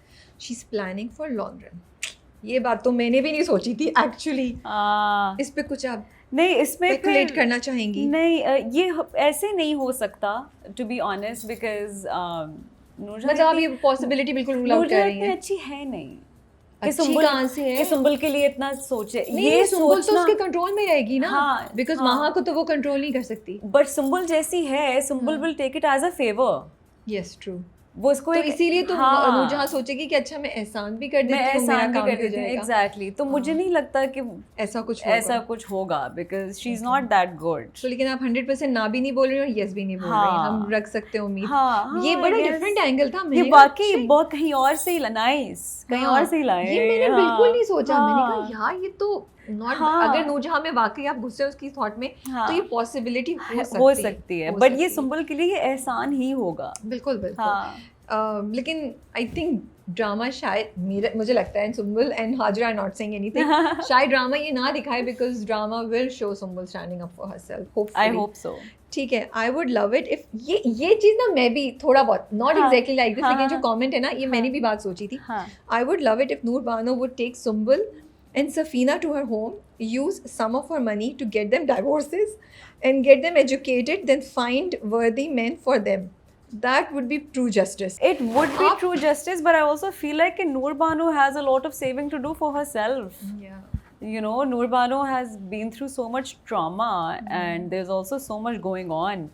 She's planning for long run. ये बात तो मैंने भी नहीं सोची थी actually. इस पे कुछ आप नहीं, इसमें speculate करना चाहेंगी? नहीं, ये ऐसे नहीं हो सकता to be honest because मतलब आप ये possibility बिल्कुल rule out कर रही हैं? अच्छी है नहीं. अच्छी कहाँ से है? कि सुंबल के लिए इतना सोचे. ये सुंबल तो उसके कंट्रोल में रहेगी ना. हाँ, बिकॉज महा को तो वो कंट्रोल नहीं कर सकती. बट सुंबल जैसी है, Sumbul will take it as a favour. Yes, true. वो उसको तो इसीलिए तो नूरजहां सोचेगी कि अच्छा मैं एहसान भी कर देती हूँ, मेरा काम भी हो जाएगा. एग्जैक्टली. तो मुझे नहीं लगता कि ऐसा कुछ होगा because she is not that good. तो लेकिन आप 100% ना भी नहीं बोल रही हो, यस भी नहीं बोल रही. हम रख सकते हैं उम्मीद. ये बड़ा डिफरेंट एंगल था. ये वाकई बहुत कहीं और से ही नाइस, कहीं और से ही लाए. ये मैंने बिल्कुल नहीं सोचा. मैंने कहा यार ये तो नॉट. अगर नूरजहां में वाकई आप गुस्से उसकी थॉट में तो ये पॉसिबिलिटी हो सकती है. बट ये सुंबल के लिए ये एहसान ही होगा. बिल्कुल. लेकिन आई थिंक ड्रामा शायद मुझे लगता है Sumbul and Hajra are not saying anything. शायद ड्रामा ये ना दिखाए because drama will show Sumbul standing up for herself. Hopefully. I hope so. ठीक है. I would love it if ये चीज़ ना मैं भी थोड़ा बहुत नॉट एग्जैक्टली लाइक दिस, लेकिन जो कमेंट है ना ये मैंने भी बात सोची थी. I would love it if Noor Bano would take Sumbul and Safina to her home, use some of her money to get them divorces and get them educated, then find worthy men for them. That would be true justice. It would be true justice, but I also feel like Noor Banu has a lot of saving to do for herself. Yeah. You know, Noor Banu has been through so much trauma and there's also so much going on.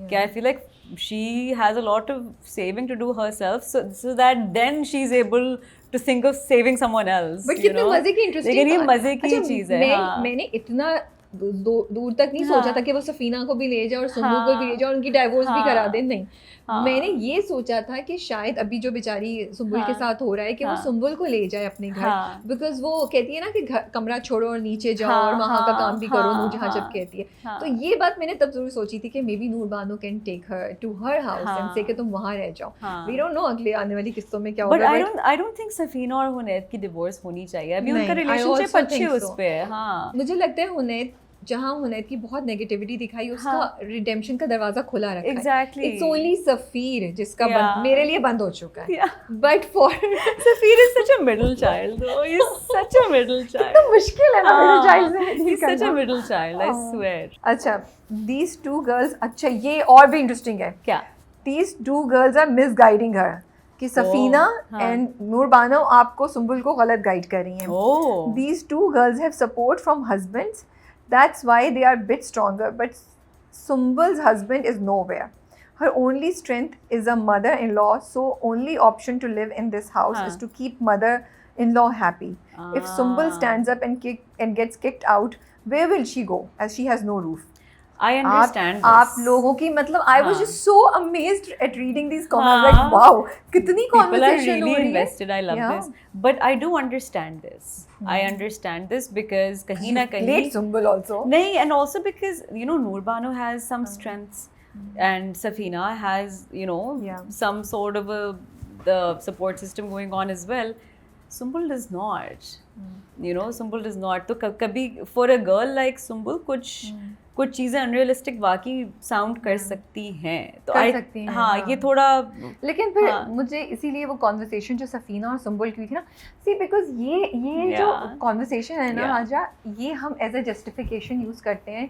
Yeah. I feel like she has a lot of saving to do herself so that then she's able to think of saving someone else. But कितने मजे की interesting. लेकिन ये मजे की चीज है. मैंने इतना दूर तक नहीं सोचा था कि वो सफीना को भी ले जाए और सुंबुल को भी ले जाए और उनकी डाइवोर्स भी करा दे. नहीं, मैंने ये सोचा था कि शायद अभी जो बेचारी सुंबुल के साथ हो रहा है कि वो सुंबुल को ले जाए अपने घर. बिकॉज वो कहती है ना कि कमरा छोड़ो और नीचे जाओ और वहाँ का काम भी करो. नूरजहां जब कहती है तो ये बात मैंने तब जरूर सोची थी कि maybe Noor Bano can take her to her house and say कि तुम वहाँ रह जाओ. वी डोंट नो अगले आने वाली किस्तों में क्या होगा. But I don't think Safina और हुनैद की डिवोर्स होनी चाहिए. अभी उनका रिलेशनशिप अच्छी उस पे है. हाँ, मुझे लगता है हुनैद जहाँ हुनैद की बहुत नेगेटिविटी दिखाई उसका रिडेम्पशन का दरवाजा खुला रखा है. एग्जैक्टली. इट्स ओनली सफीर जिसका मेरे लिए बंद हो चुका है. But for Safeer is such a middle child though. He's such a middle child. तो मुश्किल है ना मिडिल चाइल्ड से. He's such a middle child, I swear. अच्छा, these two girls. अच्छा, ये और भी इंटरेस्टिंग है. क्या? These two girls are misguiding her. कि सफीना एंड नूर बानो आपको सुंबुल को गलत गाइड कर रही हैं. These two girls have support from husbands. That's why they are a bit stronger. But Sumbul's husband is nowhere. Her only strength is a mother-in-law. So only option to live in this house is to keep mother-in-law happy. If Sumbul stands up and gets kicked out, where will she go? As she has no roof. I understand this. आप लोगों की मतलब I was just so amazed at reading these comments. Like wow, कितनी conversation हो रही है. People are really invested. I love this. But I do understand this. I understand this because कहीं ना कहीं. Late Sumbul also. नहीं, and also because you know Noor Banu has some strengths, and Safina has some sort of the support system going on as well. Sumbul does not. You know, Sumbul does not. तो कभी for a girl like Sumbul कुछ कुछ चीज़ें unrealistic वाकई sound कर सकती हैं, तो कर सकती हैं, हाँ ये थोड़ा, लेकिन फिर हाँ, मुझे इसीलिए वो कॉन्वर्सेशन जो सफ़ीना और सुंबुल की थी ना, सी बिकॉज ये जो कॉन्वर्सेशन है ना राजा, ये हम एज ए जस्टिफिकेशन यूज़ करते हैं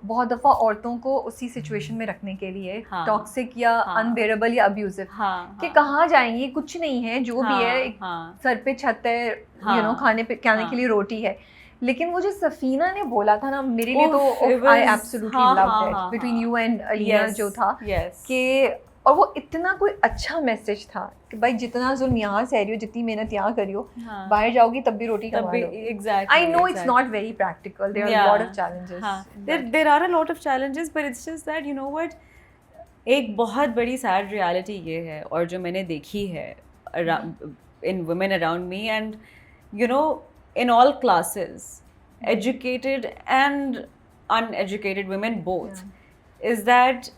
बहुत दफ़ा औरतों को उसी सिचुएशन में रखने के लिए, टॉक्सिक या अनबेरेबल या अब्यूजिव, कि कहाँ जाएंगे, कुछ नहीं है, जो भी है सर पे छत है, यू नो खाने के लिए रोटी है। लेकिन वो जो सफीना ने बोला था ना, मेरे लिए तो I absolutely loved it between you and Alina, जो था कि, और वो इतना कोई अच्छा मैसेज था कि भाई जितना जुल्म यहाँ से रही हो, जितनी मेहनत यहाँ करी हो, बाहर जाओगी तब भी रोटी कमा लो। Exactly. I know it's not very practical. There are a lot of challenges. There are a lot of challenges, but it's just that, you know what, एक बहुत बड़ी sad reality ये है, और जो मैंने देखी है in women around me, and you know, in all classes, educated and uneducated women both, is that,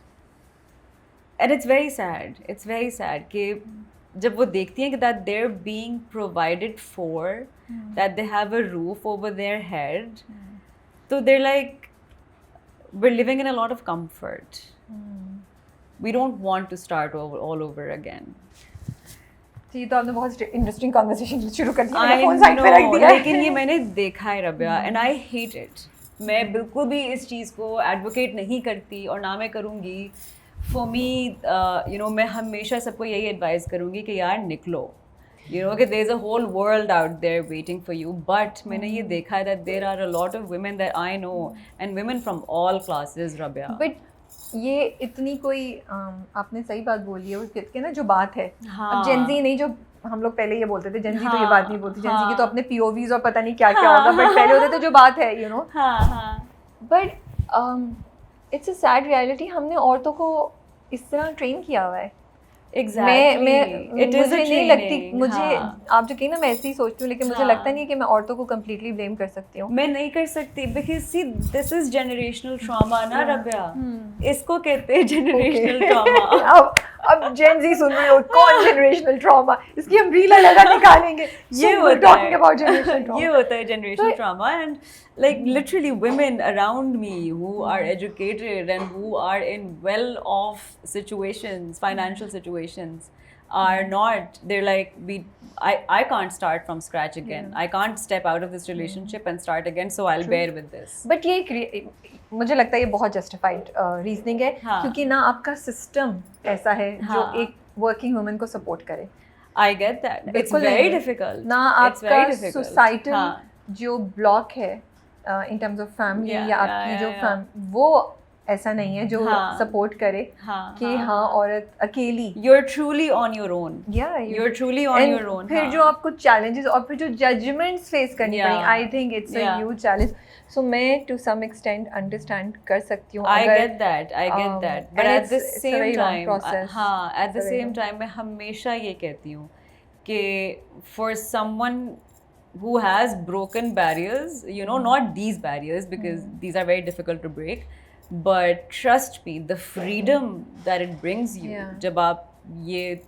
and it's very sad कि जब वो देखती हैं कि that they're being provided for, that they have a roof over their head, so they're like, we're living in a lot of comfort. We don't want to start all over again. जी, तो आपने बहुत interesting conversation शुरू कर दी, मैंने phone side पे रख दिया, लेकिन ये मैंने देखा है Rabia, and I hate it. मैं बिल्कुल भी इस चीज़ को एडवोकेट नहीं करती और ना मैं करूँगी। फॉर मी, यू नो, मैं हमेशा सबको यही एडवाइस करूँगी कि यार निकलो, you know, कि there is a whole world out there waiting for you, but मैंने ये देखा है that there are a lot of women that I know, and women from all classes, Rabia. But ये इतनी कोई आपने सही बात बोली है, वो कहते ना जो बात है, अब जेनजी नहीं, जो हम लोग पहले ये बोलते थे जेनजी, तो ये बात नहीं बोलती, जेनजी की तो अपने पीओवीज और पता नहीं क्या क्या होगा, बट पहले होते थे जो बात है, you know. But it's a sad reality, हमने औरतों को इस तरह ट्रेन किया हुआ है। मुझे नहीं लगती, मुझे आप जो कही ना, मैं ऐसे ही सोचती हूँ, लेकिन मुझे लगता नहीं है कि मैं औरतों को कम्प्लीटली ब्लेम कर सकती हूँ। मैं नहीं कर सकती, because see this is generational trauma ना रबिया, इसको कहते हैं जनरेशनल ट्रॉमा। अब जेन जी सुन रहे हो, कौन जनरेशनल ट्रॉमा, इसकी हम रील अलग निकालेंगे। ये होता है, ये होता है generational trauma, and like literally women around me who are educated and who are in well off situations, financial situations, are not, they're like, I can't start from scratch again, I can't step out of this relationship and start again, so I'll bear with this. But ये मुझे लगता है ये बहुत justified reasoning है, क्योंकि ना आपका सिस्टम ऐसा है जो एक वर्किंग वुमन को सपोर्ट करे। I get that. It's very difficult. ना आपका सोसाइटल जो ब्लॉक है in terms of family, या आपकी जो वो ऐसा नहीं है जो सपोर्ट करे कि हाँ औरत अकेली, you're truly on your own, you're truly on your own, फिर जो आपको challenges और फिर जो judgments face करनी पड़ेंगी, I think it's a huge challenge. So मैं to some extent understand कर सकती हूँ। I get that, but at the same time, हाँ, at the same time मैं हमेशा ये कहती हूँ कि for someone who has broken barriers, you know, not these barriers, because these are very difficult to break, but trust me, the freedom that it brings you, जब आप ये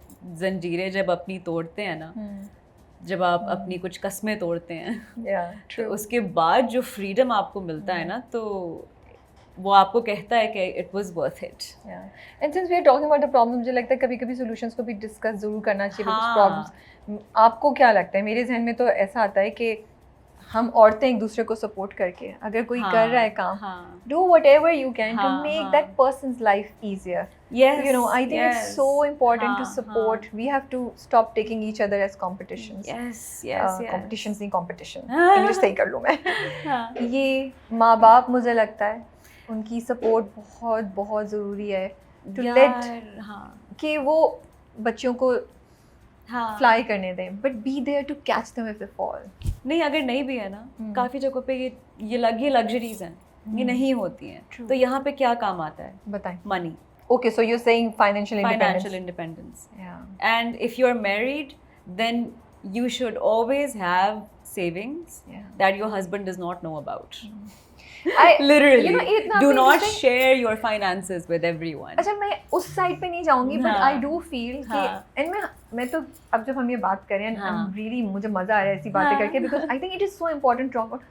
जंजीरें जब अपनी तोड़ते हैं ना, जब आप अपनी कुछ कस्में तोड़ते हैं, तो उसके बाद जो फ्रीडम आपको मिलता है ना, तो वो आपको कहता है कि it was worth it. And since we are talking about the problem, मुझे लगता है कभी-कभी solutions को भी डिस्कस ज़रूर करना चाहिए कुछ प्रॉब्लम्स। आपको क्या लगता है? मेरे जहन में तो ऐसा आता है कि हम औरतें एक दूसरे को सपोर्ट करके, अगर कोई कर रहा है काम, do whatever you can to make that person's life easier. Yes, you know, I think it's so important to support. We have to stop taking each other as competitions. Yes. Competitions नहीं, competition. English सही कर लूँ मैं। ये माँ बाप, मुझे लगता है उनकी सपोर्ट बहुत बहुत ज़रूरी है to let कि वो बच्चों को फ्लाई करने दें, but be there to catch them if they fall. नहीं, अगर नहीं भी है ना, काफ़ी जगहों पे ये लग्जरीज हैं, ये नहीं होती हैं, तो यहाँ पे क्या काम आता है? बताएं। Money. Okay, so you're saying financial independence. And if you're married, then you should always have savings that your husband does not know about. Literally, you know, do not share your finances with everyone. अच्छा, मैं उस side पे नहीं जाऊंगी, but I do feel कि, and मैं तो अब जब हम ये बात करें, I'm really, मुझे मजा आ रहा है ऐसी बातें करके, because I think it is so important to talk about.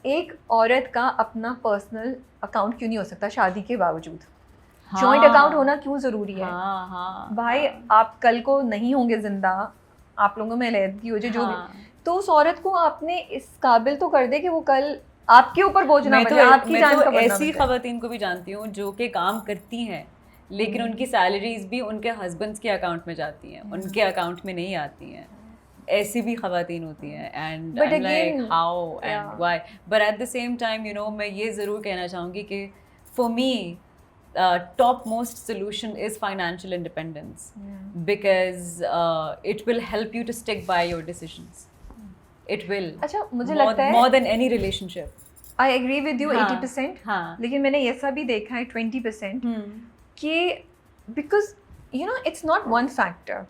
एक औरत का अपना पर्सनल अकाउंट क्यों नहीं हो सकता शादी के बावजूद? हाँ, जॉइंट अकाउंट होना क्यों ज़रूरी है? हाँ, हाँ, भाई हाँ, आप कल को नहीं होंगे जिंदा, आप लोगों में अलहदगी हो जाए जो भी, हाँ। तो उस औरत को आपने इस काबिल तो कर दे कि वो कल आपके ऊपर बोझ ना बने, आपकी जान का मैं बदनाम ऐसी बन जाए। खवातीन को भी जानती हूँ जो कि काम करती हैं लेकिन उनकी सैलरीज भी उनके हस्बैंड्स के अकाउंट में जाती हैं, उनके अकाउंट में नहीं आती हैं। ऐसी भी खवातीन होती हैं and But I am like again, how and yeah. Why, but at the same time you know मैं ये ज़रूर कहना चाहूँगी कि for me top most solution is financial independence because it will help you to stick by your decisions. It will. अच्छा मुझे more, लगता है more than any relationship. I agree with you हाँ, 80%, हाँ। लेकिन मैंने ऐसा भी देखा है 20% कि because you know it's not one factor,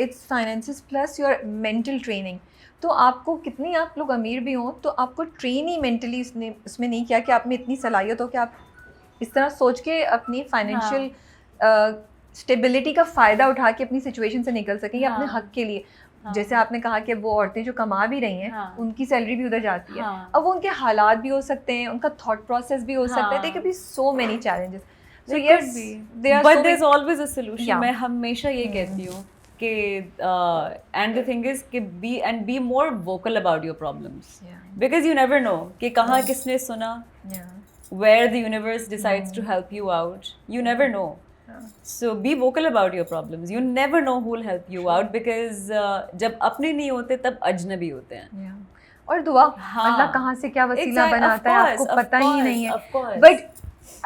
it's finances plus your mental training. तो आपको कितनी आप लोग अमीर भी हों तो आपको ट्रेन ही मेंटली उसमें नहीं किया कि आप में इतनी सलाहियत हो कि आप इस तरह सोच के अपनी फाइनेंशियल स्टेबिलिटी का फ़ायदा उठा के अपनी सिचुएशन से निकल सकें या अपने हक के लिए। जैसे आपने कहा कि वो औरतें जो कमा भी रही हैं उनकी सैलरी भी उधर जाती है, अब वो उनके हालात भी हो सकते हैं, उनका थॉट प्रोसेस भी हो सकता है, they can be so many challenges. So yes but there's always a solution. Yeah. मैं हमेशा ये कहती हूँ कि and the thing is कि be more vocal about your problems, because you never know कि कहाँ किसने सुना, where the universe decides to help you out, you never know. So be vocal about your problems. You never know who will help you out because जब अपने नहीं होते तब अजनबी होते हैं। और दुआ अल्लाह कहाँ से क्या वसीला बनाता है आपको पता ही नहीं है। बट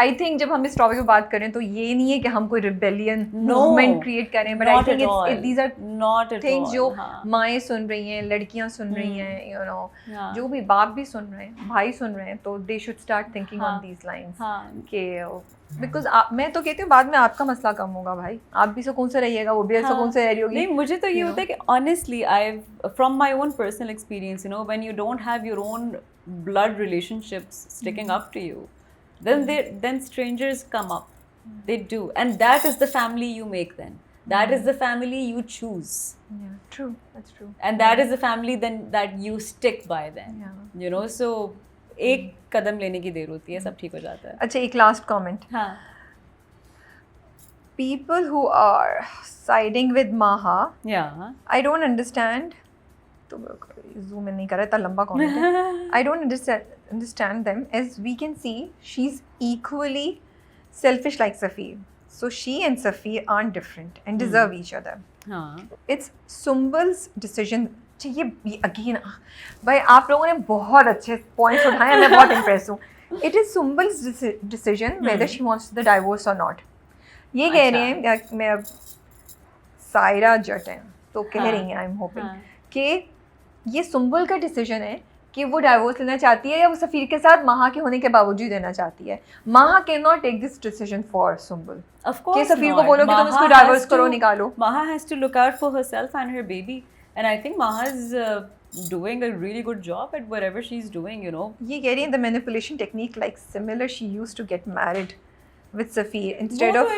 आई थिंक जब हम इस टॉपिक पे बात करें तो ये नहीं है कि हम कोई रिबेलियन मूवमेंट क्रिएट करें, but I think it's these are not things जो माएँ सुन रही हैं, लड़कियां सुन रही हैं, यू नो जो भी बाप भी सुन रहे हैं, भाई सुन रहे हैं, तो they should start thinking on these lines कि बिकॉज मैं तो कहती हूँ बाद में आपका मसला कम होगा भाई, आप भी सुकून से रहिएगा, वो भी सुकून से रह रही होगी। नहीं मुझे तो ये होता है कि honestly I from my own personal experience you know when you don't have your own blood relationships sticking up to you, then strangers come up, they do, and that is the family you make, then that is the family you choose. True, that's true. And that is the family then that you stick by then, you know. So एक कदम लेने की देर होती है, सब ठीक हो जाता है। अच्छा एक लास्ट कमेंट, हाँ, people who are siding with Maha, I don't understand, तो zoom in नहीं कर रहा, इतना लंबा कमेंट है। I don't understand them, as we can see she's equally selfish like Safi, so she and Safi aren't different and deserve each other. It's Sumbul's decision. ये again भाई आप लोगों ने बहुत अच्छे पॉइंट्स उठाए, मैं बहुत इम्प्रेस हूँ। It is Sumbul's decision whether she wants the divorce or not. ये कह रही हैं, मैं अब सायरा जट हैं तो कह रही हैं, आई एम होपिंग कि ये सुम्बुल का डिसीजन है कि वो डाइवोर्स लेना चाहती है या वो सफ़ीर के साथ महा के होने के बावजूद लेना चाहती है। Maha can not take this decision for Sumbul. Of course Safeer को बोलो कि तुम इसको डाइवोर्स करो, निकालो। Maha has to look out for herself and her baby, and I think Maha is doing a really good job at whatever she's doing, you know. ये कह रही है the manipulation technique like similar she used to get married with Safi, instead of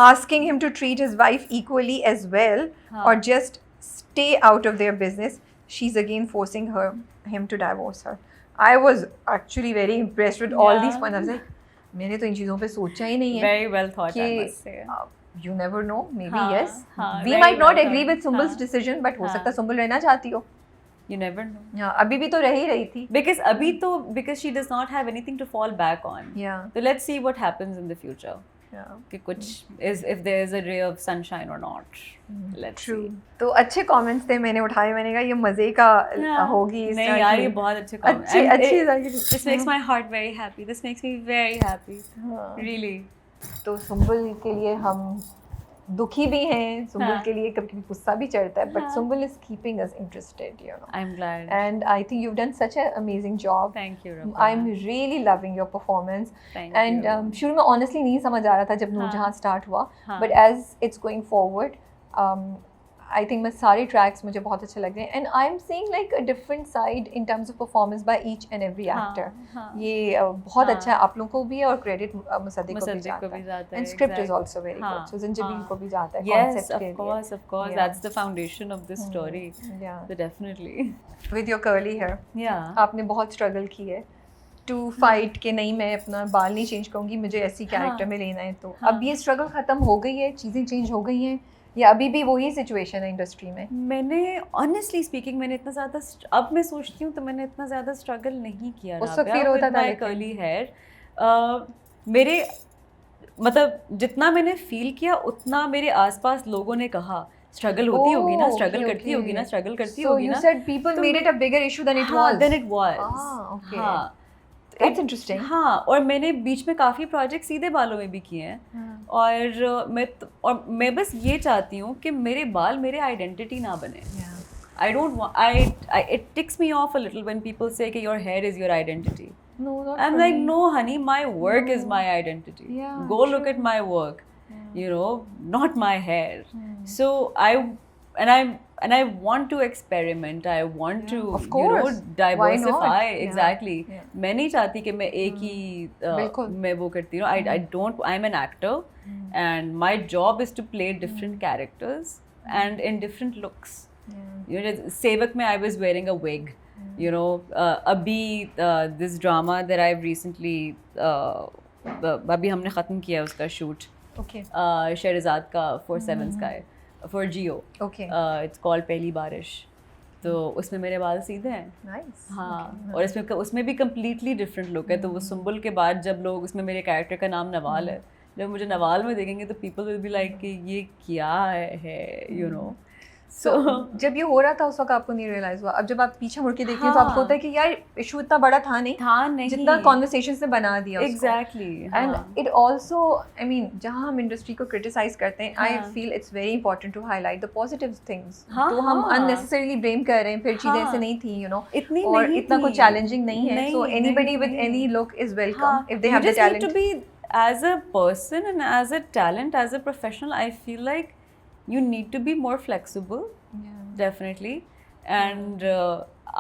asking him to treat his wife equally as well or just stay out of their business, she's again forcing him to divorce her. I was actually very impressed with all these points. I was like, मैंने तो इन चीज़ों पे सोचा ही नहीं है। Very well thought, I must say. You never know, maybe yes. We might not agree with Sumbul's decision, but हो सकता है Sumbul रहना चाहती हो। You never know. Yeah, अभी भी तो रह ही रही थी। Because she does not have anything to fall back on. Yeah. So let's see what happens in the future. Yeah. कि कुछ if there is a ray of sunshine or not. Let's True. see. तो अच्छे comments थे, मैंने उठाए, मैंने कहा ये मज़े का होगी। नहीं यार ये बहुत अच्छे comments। अच्छी This makes my heart very happy. This makes me very happy. Really. तो सुम्बुल के लिए हम दुखी भी हैं, सुम्बुल के लिए कभी-कभी गुस्सा भी चढ़ता है, but Sumbul is keeping us interested, you know. I'm glad. And I think you've done such an amazing job. Thank you, Rabia. I'm really loving your performance. Thank and you. शुरू में honestly नहीं समझ आ रहा था जब Noor Jahan start हुआ, but as it's going forward, I think मैं सारे tracks मुझे बहुत अच्छे लग रहे हैं, and I'm seeing like a different side in terms of performance by each and every actor. ये बहुत अच्छा है, आप लोगों को भी है और credit मुसद्दिक को भी जाता है, and script is also very good, so ज़ंजीबील को भी जाता है concept के लिए. Yes, of course, that's the foundation of this story. Yeah, so definitely. With your curly hair. Yeah. आपने बहुत struggle की है. टू फाइट कि नहीं मैं अपना बाल नहीं चेंज करूँगी, मुझे ऐसी कैरेक्टर में लेना है, तो अब ये स्ट्रगल ख़त्म हो गई है, चीज़ें चेंज हो गई हैं, या अभी भी वही सिचुएशन है इंडस्ट्री में? मैंने ऑनेस्टली स्पीकिंग मैंने इतना ज़्यादा, अब मैं सोचती हूँ तो मैंने इतना ज़्यादा स्ट्रगल नहीं किया उस वक्त फील होता था कर्ली हेयर। मेरे मतलब जितना मैंने फील किया उतना मेरे आसपास लोगों ने कहा स्ट्रगल होती होगी ना, स्ट्रगल करती होगी ना, स्ट्रगल करती होगी ना। So you said people made it a bigger issue than it was. Than it was. Okay. हाँ, That's interesting. हाँ, और मैंने बीच में काफ़ी प्रोजेक्ट सीधे बालों में भी किए हैं, और मैं बस ये चाहती हूँ कि मेरे बाल मेरे आइडेंटिटी ना बने। I don't want, it ticks me off a little when people say कि your hair is your identity. No, not I'm for like, me. no, honey, my work is my identity. Yeah, Go look at my work, you know, not my hair. So and I want to experiment. I want to, of course. you know, diversify. Exactly. मैं नहीं चाहती कि मैं एक ही मैं वो करती हूँ. I don't. I'm an actor, and my job is to play different characters and in different looks. You know, Sevak में I was wearing a wig. You know, अभी this drama that I've recently अभी हमने ख़त्म किया उसका shoot. Okay. Shehrzad का 4/7 Sky for Jio. Okay. It's called पहली बारिश. तो उसमें मेरे बाल सीधे हैं. Nice. हाँ, और उसमें भी completely different look है. तो वो सुंबुल के बाद जब लोग उसमें मेरे कैरेक्टर का नाम नवाल है, जब मुझे नवाल में देखेंगे तो people will be like कि ये क्या है, you know. So, जब ये हो रहा था उस वक्त आपको नहीं रियलाइज हुआ? अब जब आप पीछे मुड़ के देखते हैं तो आपको होता है कि यार इशू इतना बड़ा था नहीं जितना कॉन्वर्सेशंस ने बना दिया उसको. Exactly. And it also, I mean, जहाँ हम इंडस्ट्री को क्रिटिसाइज करते हैं, I feel it's very important to highlight the positive things. तो हम अननेसेसरीली ब्लेम कर रहे हैं, फिर चीजें ऐसे नहीं थी, यू नो, और इतना कुछ चैलेंजिंग नहीं है. So anybody with any look is welcome if they have the talent. You just need to be, as a person and as a talent, as a professional, I feel like you need to be more flexible. Definitely. And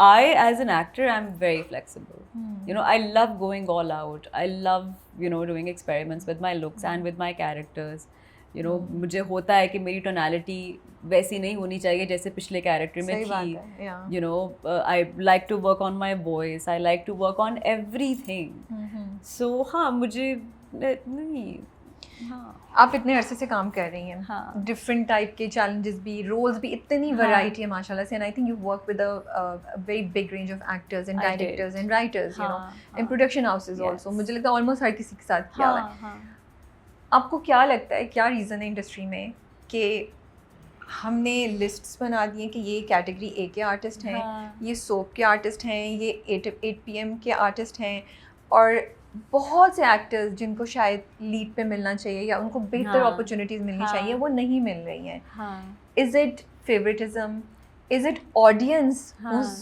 I, as an actor, I'm very flexible. You know, I love going all out. I love, you know, doing experiments with my looks and with my characters. You know, मुझे होता है कि मेरी tonality वैसी नहीं होनी चाहिए जैसे पिछले character में थी. You know, I like to work on my voice. I like to work on everything. So हाँ, मुझे नहीं. हाँ. आप इतने अरसे से काम कर रही हैं, हाँ. डिफरेंट टाइप के चैलेंजेस भी, रोल्स भी, इतनी वैरायटी है माशाल्लाह से. And I think you work with a very big range of actors and directors and writers, you know, and production houses also. मुझे लगता है ऑलमोस्ट हर किसी के साथ किया हुआ है. आपको क्या लगता है, क्या रीज़न है इंडस्ट्री में कि हमने लिस्ट्स बना दी हैं कि ये कैटेगरी ए के आर्टिस्ट हैं, ये सोप के आर्टिस्ट हैं, ये 8 PM के आर्टिस्ट हैं, और बहुत से एक्टर्स जिनको शायद लीड पे मिलना चाहिए या उनको बेहतर अपॉर्चुनिटीज़ मिलनी चाहिए, वो नहीं मिल रही हैं. Is it favouritism? Is it audience who's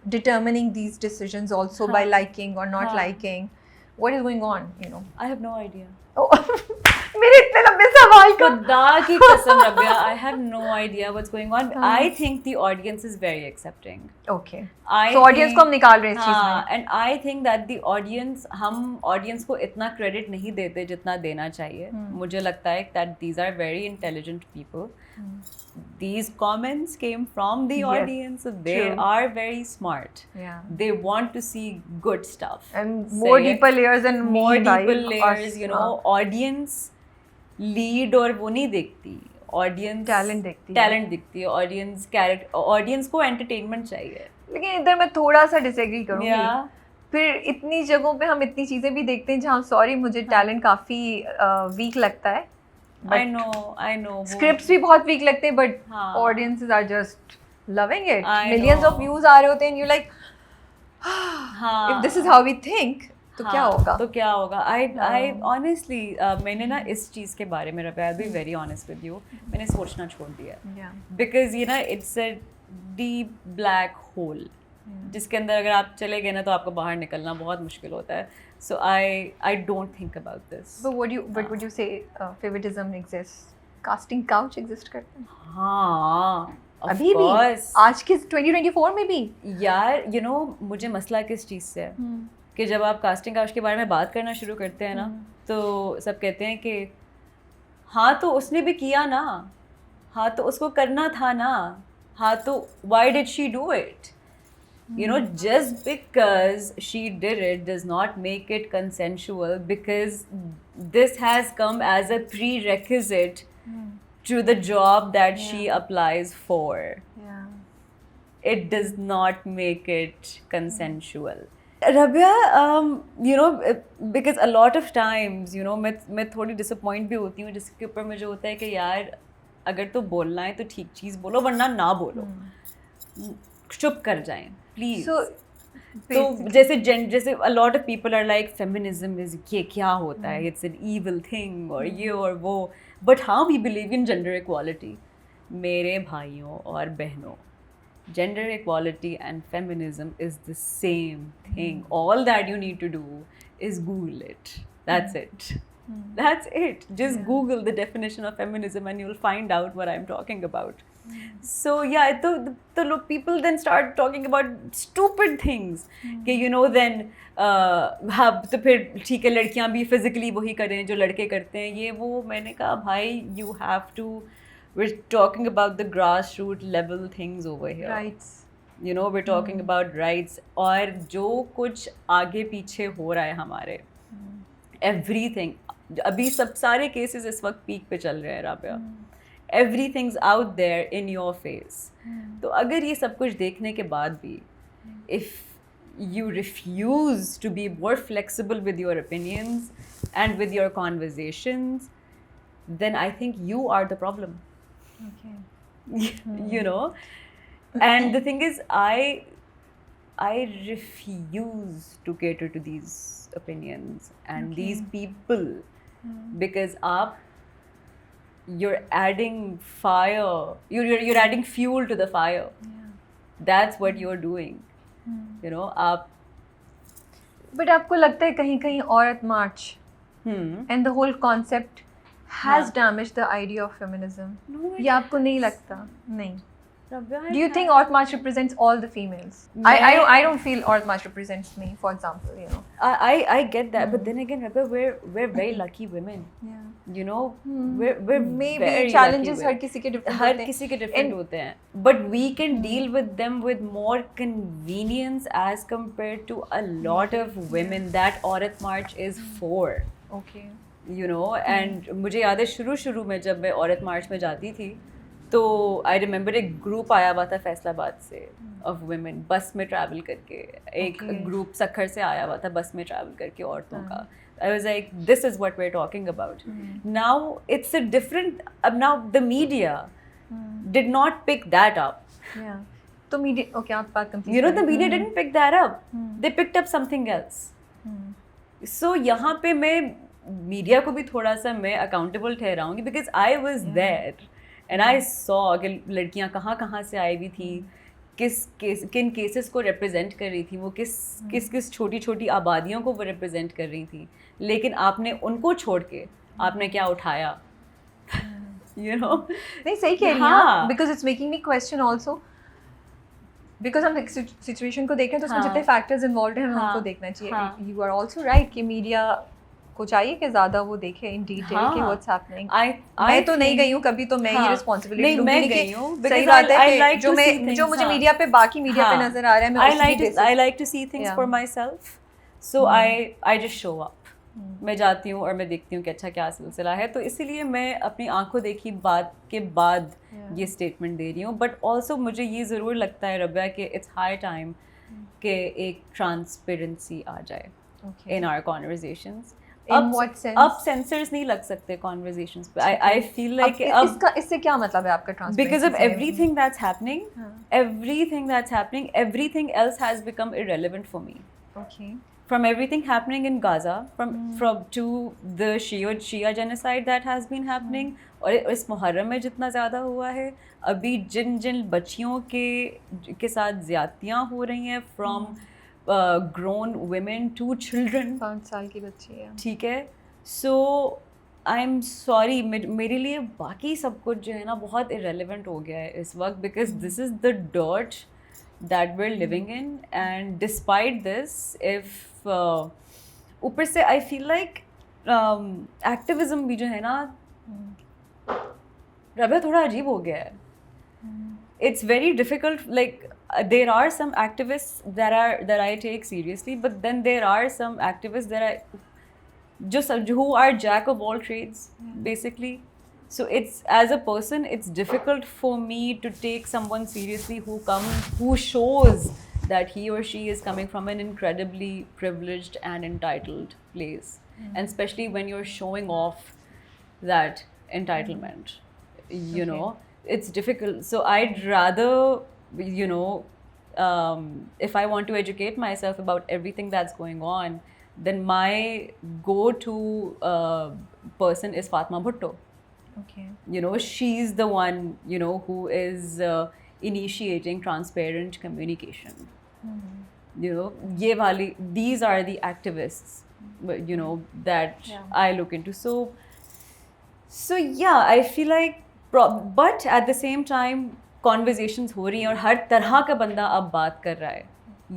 determining these decisions also by liking or not liking? What is going on, you know? I have no idea. मेरे इतने लंबे सवाल का खुदा की कसम Rabia, I have no idea what's going on. I think the audience is very accepting. Okay. So audience को हम निकाल रहे हैं इस चीज़ में. And I think that the audience, हम audience को इतना credit नहीं देते जितना देना चाहिए. मुझे लगता है that these are very intelligent people. These comments came from the audience. They are very smart. Yeah. They want to see good stuff. And more deeper layers and more deeper layers, you know. Audience lead और वो नहीं देखती. Audience talent दिखती है. Audience character, audience को entertainment चाहिए. लेकिन इधर मैं थोड़ा सा डिसएग्री करूँगी. फिर इतनी जगहों पे हम इतनी चीज़ें भी देखते हैं जहाँ सॉरी मुझे टैलेंट काफ़ी वीक लगता है. I know. Scripts भी बहुत weak लगते हैं, but audiences are just loving it. Millions of views आ रहे होते हैं, and you're like, if this is how we think, तो क्या होगा? I honestly, मैंने ना इस चीज़ के बारे में, I'll be very honest with you, मैंने सोचना छोड़ दिया. Because you know, it's a deep black hole. जिसके अंदर अगर आप चले गए ना तो आपको बाहर निकलना बहुत मुश्किल होता है. So I don't think about this. But what would you say favoritism exists? Casting couch exist करता है? हाँ, अभी भी आज के 2024 में भी यार, you know, मुझे मसला किस चीज़ से है कि जब आप कास्टिंग काउच के बारे में बात करना शुरू करते हैं ना तो सब कहते हैं कि हाँ तो उसने भी किया ना, हाँ तो उसको करना था ना, हाँ तो why did she do it? You know, just because she did it does not make it consensual, because this has come as a prerequisite to the job that she applies for. Yeah. It does not make it consensual. Rabia, you know, because a lot of times, you know, मैं थोड़ी disappoint भी होती हूँ जिसके ऊपर मुझे होता है कि यार अगर तो बोलना है तो ठीक चीज़ बोलो वरना ना बोलो, चुप कर जाएं प्लीज. तो जैसे a lot of people are like feminism is ये क्या होता है, it's an evil thing और ये और वो, but हाँ we believe in gender equality. मेरे भाइयों और बहनों, gender equality and feminism is the same thing. All that you need to do is Google it. That's it. That's it. Just Google the definition of feminism and you'll find out what I'm talking about. So yeah, the people then start talking about stupid things. कि you know then हाँ तो फिर ठीक है लड़कियाँ भी physically वही करें जो लड़के करते हैं ये वो. मैंने कहा भाई you have to, we're talking about the grassroots level things over here. Rights. You know, we're talking about rights. और जो कुछ आगे पीछे हो रहा है हमारे everything, अभी सब सारे cases इस वक्त peak पे चल रहे हैं Rabia. Everything's out there in your face. तो अगर ये सब कुछ देखने के बाद भी if you refuse to be more flexible with your opinions and with your conversations, then I think you are the problem. Okay. You know, and the thing is I refuse to cater to these opinions and these people because you're adding fire, you're adding fuel to the fire. That's what you're doing. You know, but आपको लगता है कहीं कहीं औरत march and the whole concept has damaged the idea of feminism? No, ये आपको नहीं लगता? नहीं. Do you think Aurat March represents all the females? I don't feel Aurat March represents me, for example, you know. I get that, but then again, we're very lucky women. Yeah. You know, we're maybe very challenges lucky हर किसी के different हर होते हैं. किसी के different होते हैं. But we can deal with them with more convenience as compared to a lot of women that Aurat March is for. Okay. You know, and मुझे याद है शुरू में जब मैं औरत मार्च में जाती थी तो आई रिमेंबर एक ग्रुप आया हुआ था फैसलाबाद से ऑफ वुमेन बस में ट्रैवल करके. एक ग्रुप सखर से आया हुआ था बस में ट्रैवल करके औरतों का. I was like this is what we are talking about. Now it's a different, अब now the media did not pick that up. Yeah. तो मीडिया, ओके आप बात complete. You know, the media didn't pick that up. They picked up something else. So यहाँ पे मैं media को भी थोड़ा सा मैं अकाउंटेबल ठहराऊंगी because I was there and I saw कि लड़कियाँ कहाँ से आई हुई थी, किन केसेस को रिप्रेजेंट कर रही थी, वो किस छोटी आबादियों को वो रिप्रेजेंट कर रही थी. लेकिन आपने उनको छोड़ के आपने क्या उठाया? You know? नहीं सही कह रही हैं, because it's making me question also. Because हम सिचुएशन को देख रहे हैं तो उसमें जितने फैक्टर्स इन्वॉल्व हैं हमें उनको देखना चाहिए. यू आर ऑल्सो राइट कि मीडिया को चाहिए कि ज़्यादा वो देखे इन डिटेल कि व्हाट्स हैपनिंग. मैं तो नहीं गई हूँ कभी, तो मैं ये रिस्पॉन्सिबिलिटी लूँगी. मैं गई हूँ. सही बात है कि जो मुझे मीडिया पे बाकी मीडिया पे नजर आ रहा है, मैं I like to see things for myself, so I just show up. मैं जाती हूँ और मैं देखती हूँ कि अच्छा क्या सिलसिला है. तो इसीलिए मैं अपनी आंखों देखी बात के बाद ये स्टेटमेंट दे रही हूँ. बट ऑल्सो मुझे ये ज़रूर लगता है रबिया कि इट्स हाई टाइम कि एक ट्रांसपेरेंसी आ जाए इन आवर कॉन्वर्जेशंस. अब सेंसर्स नहीं लग सकते कॉन्वर्जेशंस पे. आई फील लाइक इससे क्या मतलब है आपका transparency? Because of everything that's happening, everything else has become irrelevant for me. Okay. From everything happening in Gaza, from to the Shia genocide that has been happening, और इस मुहर्रम में जितना ज़्यादा हुआ है, अभी जिन बच्चियों के साथ ज़्यादतियाँ हो रही हैं, from grown women to children. 5 साल की बच्ची है. ठीक है. So I'm sorry, मेरे लिए बाकी सब कुछ जो है ना बहुत irrelevant हो गया है इस वक्त, because this is the dirt that we're living in. And despite this, if ऊपर से I feel like activism भी जो है ना रबिया थोड़ा अजीब हो गया है. it's very difficult. Like there are some activists that I take seriously, but then there are some activists that who are jack of all trades, basically. So it's, as a person, it's difficult for me to take someone seriously who shows that he or she is coming from an incredibly privileged and entitled place, and especially when you're showing off that entitlement, you know, it's difficult. So I'd rather, you know, if I want to educate myself about everything that's going on, then my go-to person is Fatma Bhutto. Okay. You know, she's the one, you know, who is initiating transparent communication. You know, these are the activists, you know, that I look into. So yeah, I feel like, but at the same time, conversations हो रही हैं और हर तरह का बंदा अब बात कर रहा है.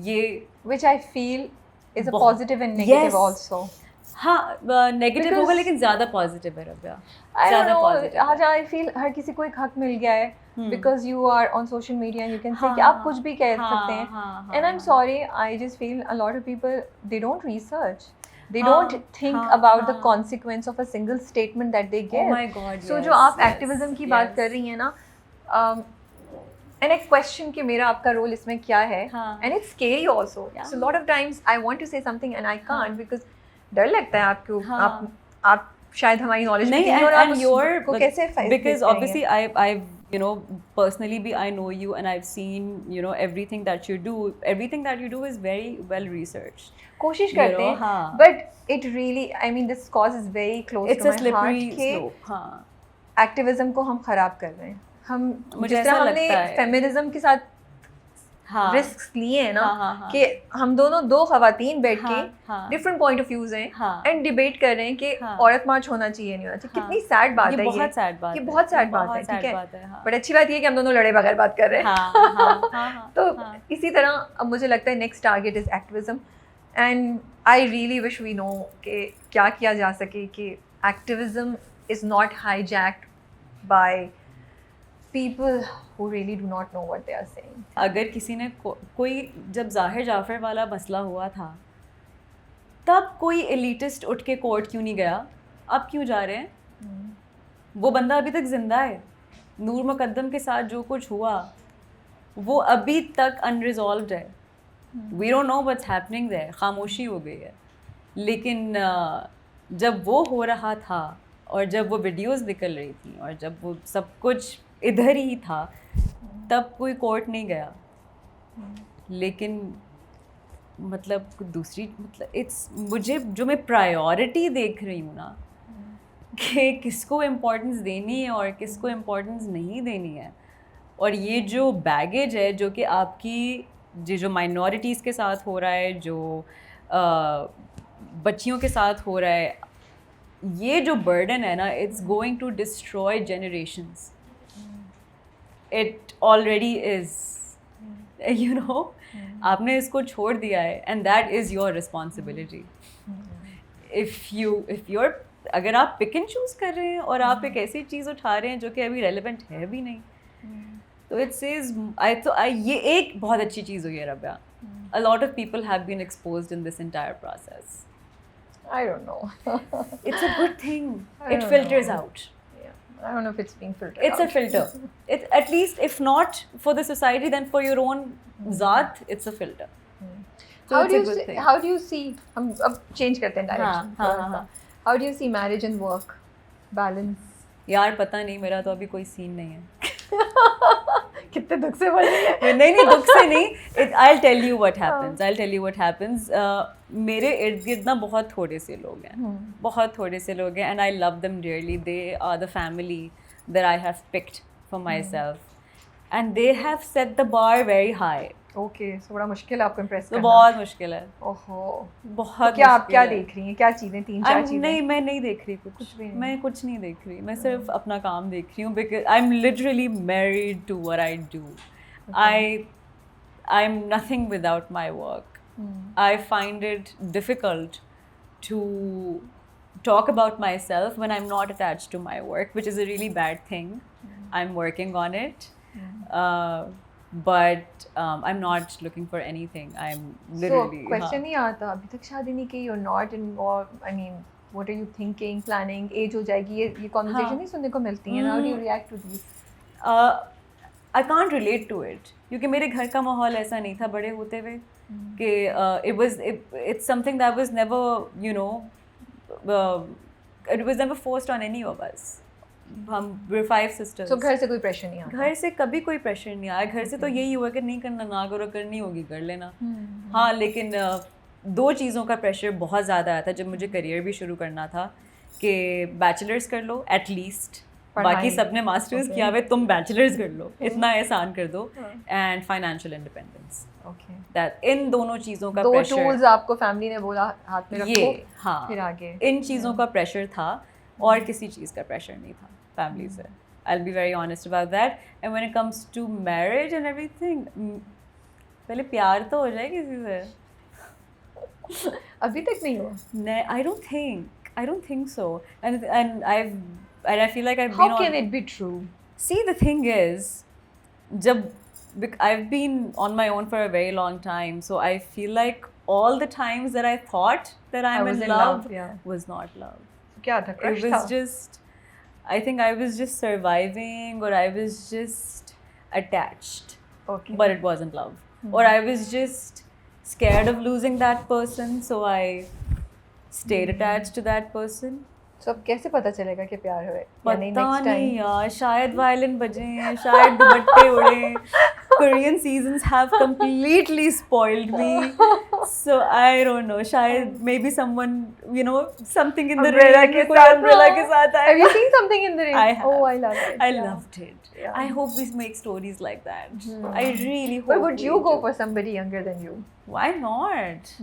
ये which I feel is a positive and negative Yes. also. हाँ, नेगेटिव होगा लेकिन ज़्यादा पॉजिटिव है रब्या. I don't know, आज I feel हर किसी को एक हक मिल गया है because you are on social media and you can say कि आप कुछ भी कह सकते हैं. And I'm sorry, I just feel a lot of people, they don't research. They don't think about the consequence of a single statement that they give. Oh my God, So yes, जो आप yes, activism की बात कर रही हैं ना, and I question कि मेरा आपका role इसमें क्या है, and it's scary also. So a lot of times I want to say something and I can't because डर लगता है आपको, आप शायद हमारी knowledge नहीं, नहीं, और आप उसको कैसे because obviously I've you know, personally I know you and I've seen, you know, everything that you do is very well researched. कोशिश करते हैं, but it really, I mean, this cause is very close to my heart. It's a slippery slope. हाँ. Activism को हम खराब कर रहे हैं. हम मुझे जिस तरह ऐसा हमने लगता है फेमिनिज्म के साथ रिस्क्स लिए हैं ना, कि हम दोनों दो खवातीन बैठ के डिफरेंट पॉइंट ऑफ व्यूज हैं एंड डिबेट कर रहे हैं कि औरत मार्च होना चाहिए नहीं होना चाहिए. कितनी सैड बात है ये. बहुत सैड बात ये है. बहुत सैड बात है. ठीक है, बट अच्छी बात ये है कि हम दोनों लड़े बगैर बात कर रहे हैं. तो इसी तरह अब मुझे लगता है next target is activism, and I really wish we know कि क्या किया जा सके कि activism is not hijacked by people who really do not know what they are saying. अगर किसी ने कोई, जब ज़ाहिर जाफ़र वाला मसला हुआ था, तब कोई एलिटिस्ट उठ के कोर्ट क्यों नहीं गया? अब क्यों जा रहे हैं? वो बंदा अभी तक ज़िंदा है. नूर मुक़द्दम के साथ जो कुछ हुआ वो अभी तक अनरिजॉल्व्ड है. We don't know what's happening there. खामोशी हो गई है. लेकिन जब वो हो रहा था और जब वो वीडियोस निकल रही थी और जब वो सब कुछ इधर ही था, तब कोई कोर्ट नहीं गया. लेकिन मतलब दूसरी, मतलब इट्स, मुझे जो मैं प्रायोरिटी देख रही हूँ ना, कि किसको इम्पोर्टेंस देनी है और किसको इम्पोर्टेंस नहीं देनी है, और ये जो बैगेज है जो कि आपकी जो माइनॉरिटीज़ के साथ हो रहा है, जो बच्चियों के साथ हो रहा है, ये जो बर्डन है ना, it's going to destroy generations. It already is, you know. आपने इसको छोड़ दिया है and that is your responsibility. If you're, अगर आप pick and choose कर रहे हैं और आप एक ऐसी चीज़ उठा रहे हैं जो कि अभी relevant है भी नहीं, तो it says, ये एक बहुत अच्छी चीज़ हुई है रब्या. A lot of people have been exposed in this entire process. I don't know. It's a good thing. It filters out. I don't know if it's being filtered. It's a filter. It's, at least if not for the society, then for your own zaat, it's a filter. So how do you see? हम अब change करते हैं direction. How do you see marriage and work balance? यार पता नहीं, मेरा तो अभी कोई सीन नहीं है. कितने दुख से बोल रही है. नहीं दुख से नहीं. I'll tell you what happens. I'll tell you what happens. मेरे इर्द गिर्द ना बहुत थोड़े से लोग हैं, बहुत थोड़े से लोग हैं, and I love them dearly. They are the family that I have picked for myself, and they have set the bar very high. Okay, so बड़ा मुश्किल है आपको impress करना. बहुत मुश्किल है. ओहो, बहुत. क्या आप क्या देख रही हैं? क्या चीज़ें, 3-4 चीज़ें? नहीं, मैं नहीं देख रही कुछ भी. मैं कुछ नहीं देख रही. मैं सिर्फ अपना काम देख रही हूँ, because I'm literally married to what I do. I'm nothing without my work. I find it difficult to talk about myself when I'm not attached to my work, which is a really bad thing. I'm working on it. But I'm not looking for anything. I'm literally. So question नहीं आता अभी तक शादी नहीं की, you're not involved. I mean, what are you thinking, planning? Age हो जाएगी, ये conversation नहीं सुनने को मिलती है. How do you react to these? I can't relate to it क्योंकि मेरे घर का माहौल ऐसा नहीं था बड़े होते हुए कि it's something that was never, you know, it was never forced on any of us. हम we're 5 sisters. So घर से कोई प्रेशर नहीं आता? घर से कभी कोई प्रेशर नहीं आया. घर से तो यही हुआ कि नहीं करना ना करो, करनी होगी कर लेना. हाँ, लेकिन 2 चीज़ों का प्रेशर बहुत ज़्यादा आया था जब मुझे करियर भी शुरू करना था कि बैचलर्स कर लो एटलीस्ट, बाकी सबने मास्टर्स किया हुआ, तुम बैचलर्स कर लो, इतना एहसान कर दो, and financial independence. That in दोनों चीज़ों का प्रेशर, 2 टूल्स आपको फैमिली ने बोला हाथ में रखो, हाँ, फिर आगे इन चीज़ों का प्रेशर था और किसी चीज़ का प्रेशर नहीं था फैमिली से. I'll be very honest about that. And when it comes to marriage and everything, पहले प्यार तो हो जाए किसी से. अभी तक नहीं हुआ? I don't think so. And I feel like I've been How can it be true? See, the thing is, I've been on my own for a very long time, so I feel like all the times that I thought that I'm in love was not love. क्या था? It was just, I think I was just surviving, or I was just attached. Okay. But it wasn't love. Or I was just scared of losing that person, so I stayed attached to that person. So अब कैसे पता चलेगा कि प्यार हुए? पता नहीं यार, शायद वायलिन बजे हैं, शायद दुपट्टे उड़े. Korean seasons have completely spoiled me. So I don't know. शायद maybe someone, you know, something in the rain. कोई umbrella के साथ आएगा. Have you seen something in the rain? I have. Oh, I love it. I loved it. Yeah. I hope we make stories like that. I really hope. But would you go for somebody younger than you? Why not?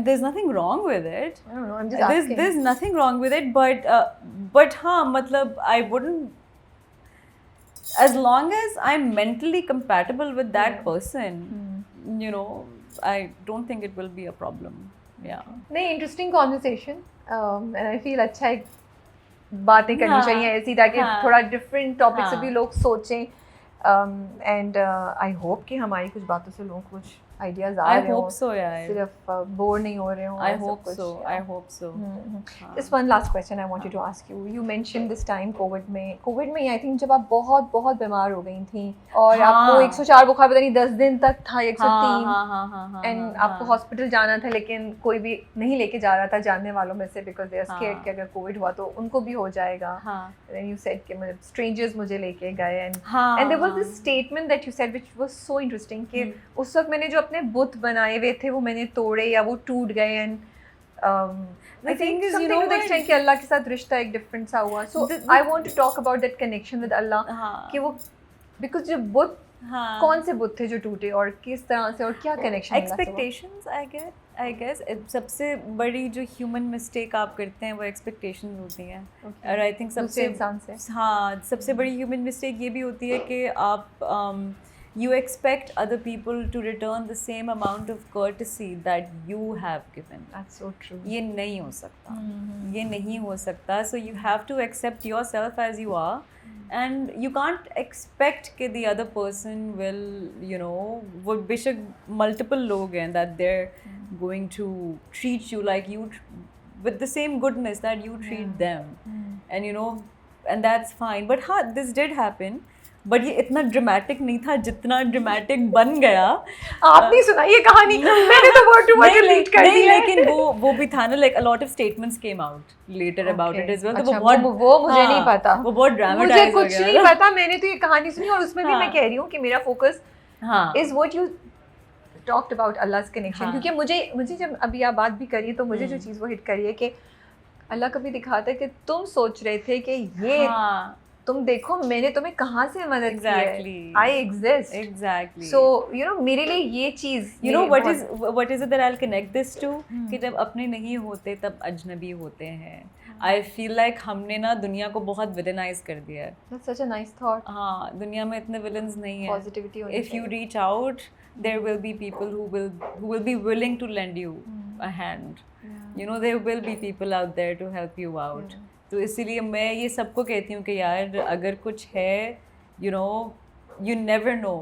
There's nothing wrong with it. I don't know. I'm just asking. There's nothing wrong with it, but हाँ, मतलब I wouldn't. As long as I'm mentally compatible with that person, you know, I don't think it will be a problem. Yeah. नहीं, interesting conversation. And I feel अच्छा एक बातें करनी चाहिए ऐसी ताकि थोड़ा different topics से भी लोग सोचें. And I hope कि हमारी कुछ बातों से लोगों को कुछ ideas आ रहे हो. I hope so, yeah. सिर्फ बोर नहीं हो रहे हो. I hope so. I hope so. Just one last question I wanted to ask you. You mentioned this time COVID में I think जब आप बहुत बीमार हो गई थी और आपको 104 बुखार पता नहीं 10 दिन तक था, 103 and आपको हॉस्पिटल जाना था लेकिन कोई भी नहीं लेके जा रहा था जानने वालों में से because they are scared कि अगर कोविड हुआ तो उनको भी हो जाएगा. Then you said कि मतलब strangers मुझे लेके गए and there was this statement that you said which was so interesting कि उस वक्त मैंने जो अपने बुत बनाए हुए थे वो मैंने तोड़े या वो टूट गए and I think something to the extent कि अल्लाह के साथ रिश्ता एक डिफरेंट सा हुआ. So I want to talk about that connection with Allah कि वो because जो बुत कौन से बुत थे जो टूटे और किस तरह से और क्या कनेक्शन? Expectations I guess सबसे बड़ी जो ह्यूमन मिस्टेक आप करते हैं वो एक्सपेक्टेशंस होती हैं. और आई थिंक सबसे इंसान से सबसे बड़ी ह्यूमन मिस्टेक ये भी होती है कि आप you expect other people to return the same amount of courtesy that you have given. That's so true. ये नहीं हो सकता. ये नहीं हो सकता. So you have to accept yourself as you are, and you can't expect कि the other person will, you know, वो बेशक multiple लोग हैं that they're going to treat you like you with the same goodness that you treat them, and you know, and that's fine. But हाँ, this did happen. But ये इतना dramatic नहीं था जितना ड्रामेटिक बन गया. आपने सुनाई ये कहानी? मैंने तो वर्ड टू वर्ड रिलेट कर दी. लेकिन वो भी था ना, like a lot of statements came out later about it as well. तो वो मुझे नहीं पता. वो बहुत ड्रामेटाइज हो गया. मुझे कुछ नहीं पता. मैंने तो ये कहानी सुनी और उसमें भी मैं कह रही हूँ कि मेरा focus is what you talked about Allah's connection. क्योंकि मुझे जब अभी आप बात भी करी तो मुझे जो चीज़ वो हिट करी है कि अल्लाह कभी दिखाता है कि तुम सोच रहे थे कि ये तुम देखो मैंने तुम्हें कहाँ से मदद की है. I exist. Exactly. So you know मेरे लिए ये चीज़ you know what is it that I'll connect this to कि जब अपने नहीं होते तब अजनबी होते हैं. I feel like हमने ना दुनिया को बहुत विलनाइज कर दिया है. That's such a nice thought. हाँ, दुनिया में इतने विलन्स नहीं है. Positivity होनी If you reach out, there will be people who will be willing to lend you a hand. You know, there will be people out there to help you out. तो इसीलिए मैं ये सबको कहती हूँ कि यार अगर कुछ है, you know, you never know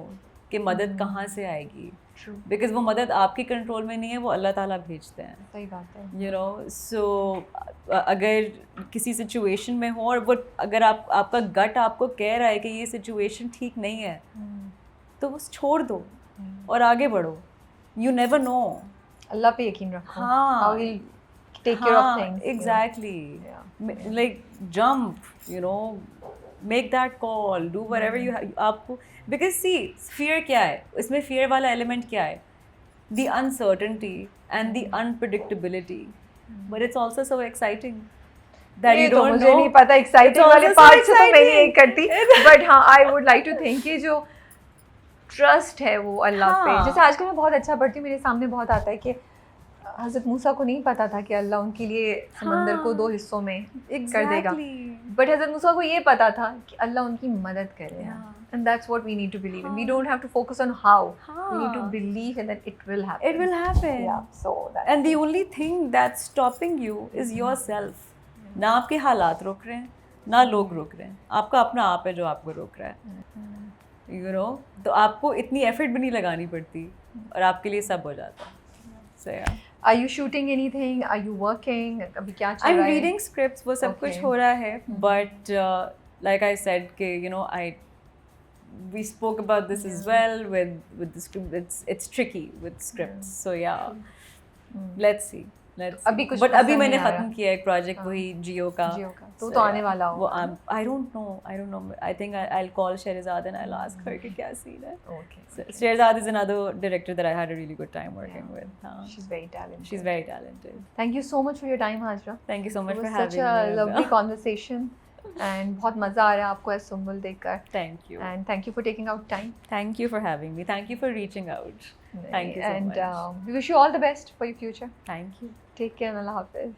कि मदद कहाँ से आएगी, True. बिकॉज वो मदद आपके कंट्रोल में नहीं है, वो अल्लाह ताला भेजते हैं. सही बात है. यू नो, सो अगर किसी सिचुएशन में हो और वो अगर आपका गट आपको कह रहा है कि ये सिचुएशन ठीक नहीं है, तो बस छोड़ दो और आगे बढ़ो. You never know. अल्लाह पे यकीन रखो. हाँ. How he'll take care of things. Exactly. Yeah. Like jump, you know, make that call, do whatever you have. आपको because see, fear क्या है? इसमें fear वाला element क्या है? The uncertainty and the unpredictability. But it's also so exciting that ये you तो don't मुझे know. नहीं पता एक्साइटिंग It's वाले also so पार्ट से तो मैं नहीं exciting. करती, बट हाँ I would like to think कि जो ट्रस्ट है वो अल्लाह पे, हाँ. जैसे आजकल मैं बहुत अच्छा पढ़ती हूँ, मेरे सामने बहुत आता है कि हज़रत मूसा को नहीं पता था कि अल्लाह उनके लिए समंदर को 2 हिस्सों में कर देगा, बट हज़रत मूसा को ये पता था कि अल्लाह उनकी मदद करेगा. And that's what we need to believe in. We don't have to focus on how. We need to believe in that it will happen. It will happen. Yeah. So that's And the only thing that's stopping you is yourself. ना आपके हालात रोक रहे हैं, ना लोग रोक रहे हैं, आपका अपना आप है जो आपको रोक रहा है. You know, तो आपको इतनी एफर्ट भी नहीं लगानी पड़ती और आपके लिए सब हो जाता है. So yeah. Are you shooting anything? Are you working? अभी क्या चल I'm रहा है? reading scripts, वो सब कुछ Okay. हो रहा है, but like I said कि you know we spoke about this as well with the script. It's tricky with scripts. So yeah, let's see. अभी कुछ But अभी पसंद मैंने नहीं आ रहा. खत्म किया एक प्रोजेक्ट वही जियो का. जियो का तो So, तो आने yeah, वाला वो हो. I don't know. I think I'll call Sherazad and I'll ask her कि क्या scene है. Okay. So, Sherazad is another director that I had a really good time working with. हाँ. She's very talented. She's very talented. Thank you so much for your time, Hajra. Thank you so much It for was such having a me. lovely conversation. And बहुत मज़ा आ रहा है आपको ऐसे सुम्बुल देखकर. Thank you. And thank you for taking out time. Thank you for having me. Thank you for reaching out. Thank you so and much. we wish you all the best for your future. Thank you. Take care and Allah Hafiz.